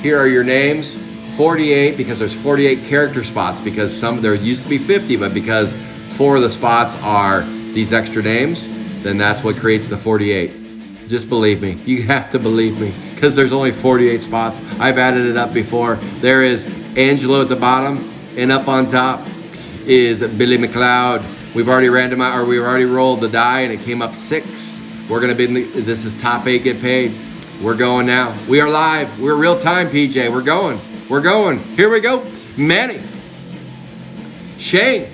Here are your names. 48 because there's 48 character spots, because there used to be 50, but because 4 of the spots are these extra names, then that's what creates the 48. Just believe me. You have to believe me, because there's only 48 spots. I've added it up before. There is Angelo at the bottom, and up on top is Billy McLeod. We've already randomized, or we've already rolled the die, and it came up 6. We're gonna be this is top 8 get paid. We're going now. We are live. We're real time, PJ. We're going. We're going. Here we go. Manny. Shane.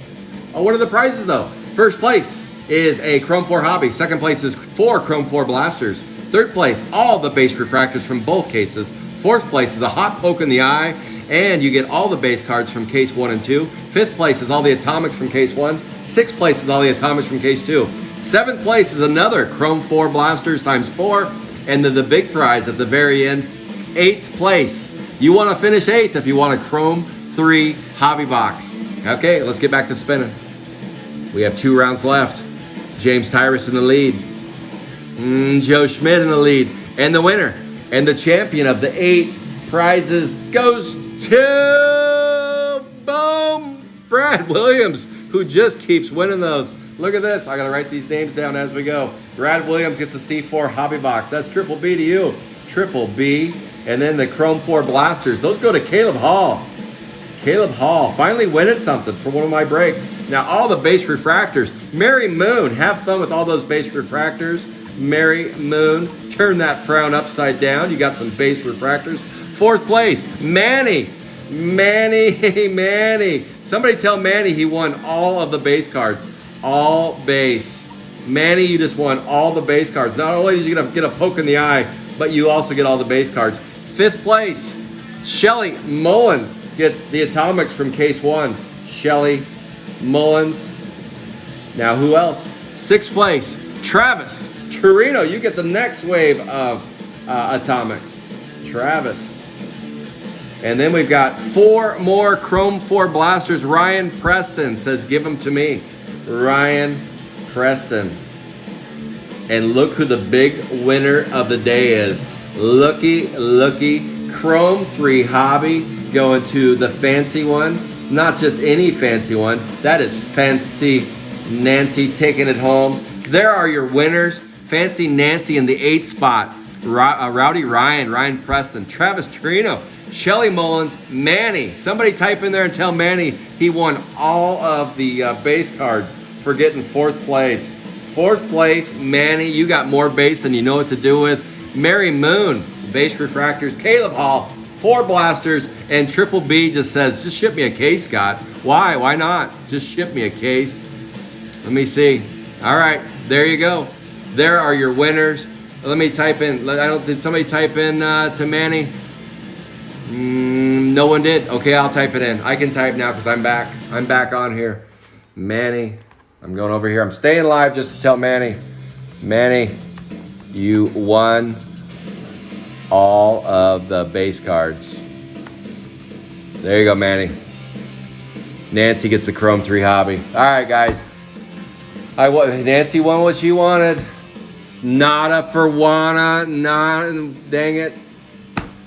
Oh, what are the prizes though? First place is a Chrome 4 Hobby. Second place is 4 Chrome 4 Blasters. Third place, all the base refractors from both cases. Fourth place is a hot poke in the eye, and you get all the base cards from case 1 and 2. Fifth place is all the atomics from case 1. Sixth place is all the atomics from case 2. Seventh place is another Chrome 4 Blasters times 4. And then the big prize at the very end, 8th place. You want to finish 8th if you want a Chrome 3 Hobby Box. Okay, let's get back to spinning. We have 2 rounds left. James Tyrus in the lead. Joe Schmidt in the lead. And the winner and the champion of the 8 prizes goes to, boom, Brad Williams, who just keeps winning those. Look at this. I got to write these names down as we go. Brad Williams gets the C4 Hobby Box. That's Triple B to you. Triple B. And then the Chrome 4 Blasters. Those go to Caleb Hall. Caleb Hall finally winning something for one of my breaks. Now all the base refractors. Mary Moon. Have fun with all those base refractors. Mary Moon. Turn that frown upside down. You got some base refractors. 4th place. Manny. Manny. Somebody tell Manny he won all of the base cards. All base. Manny, you just won all the base cards. Not only did you get a poke in the eye, but you also get all the base cards. 5th place, Shelly Mullins gets the atomics from case 1. Shelly Mullins. Now who else? 6th place, Travis Torino. You get the next wave of atomics. Travis. And then we've got 4 more Chrome 4 Blasters. Ryan Preston says, give them to me. Ryan Preston. And look who the big winner of the day is. Looky, Chrome 3 Hobby going to the fancy one. Not just any fancy one. That is Fancy Nancy taking it home. There are your winners. Fancy Nancy in the 8th spot. Rowdy Ryan Preston, Travis Torino, Shelly Mullins, Manny. Somebody type in there and tell Manny he won all of the base cards for getting 4th place. 4th place, Manny. You got more base than you know what to do with. Mary Moon, base refractors. Caleb Hall, 4 blasters, and Triple B just says, just ship me a case, Scott. Why? Why not? Just ship me a case. Let me see. All right, there you go. There are your winners. Let me type in. Did somebody type in to Manny? No one did. Okay, I'll type it in. I can type now because I'm back. I'm back on here. Manny, I'm going over here. I'm staying live just to tell Manny. Manny, you won all of the base cards. There you go, Manny. Nancy gets the Chrome 3 hobby. All right, guys. Nancy won what she wanted. Nada for Juana. Dang it.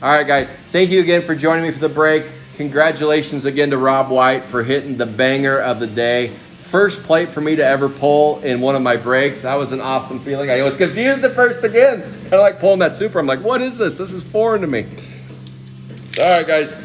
All right, guys. Thank you again for joining me for the break. Congratulations again to Rob White for hitting the banger of the day. First plate for me to ever pull in one of my breaks. That was an awesome feeling. I was confused at first again. Kind of like pulling that Super. I'm like, what is this? This is foreign to me. All right, guys.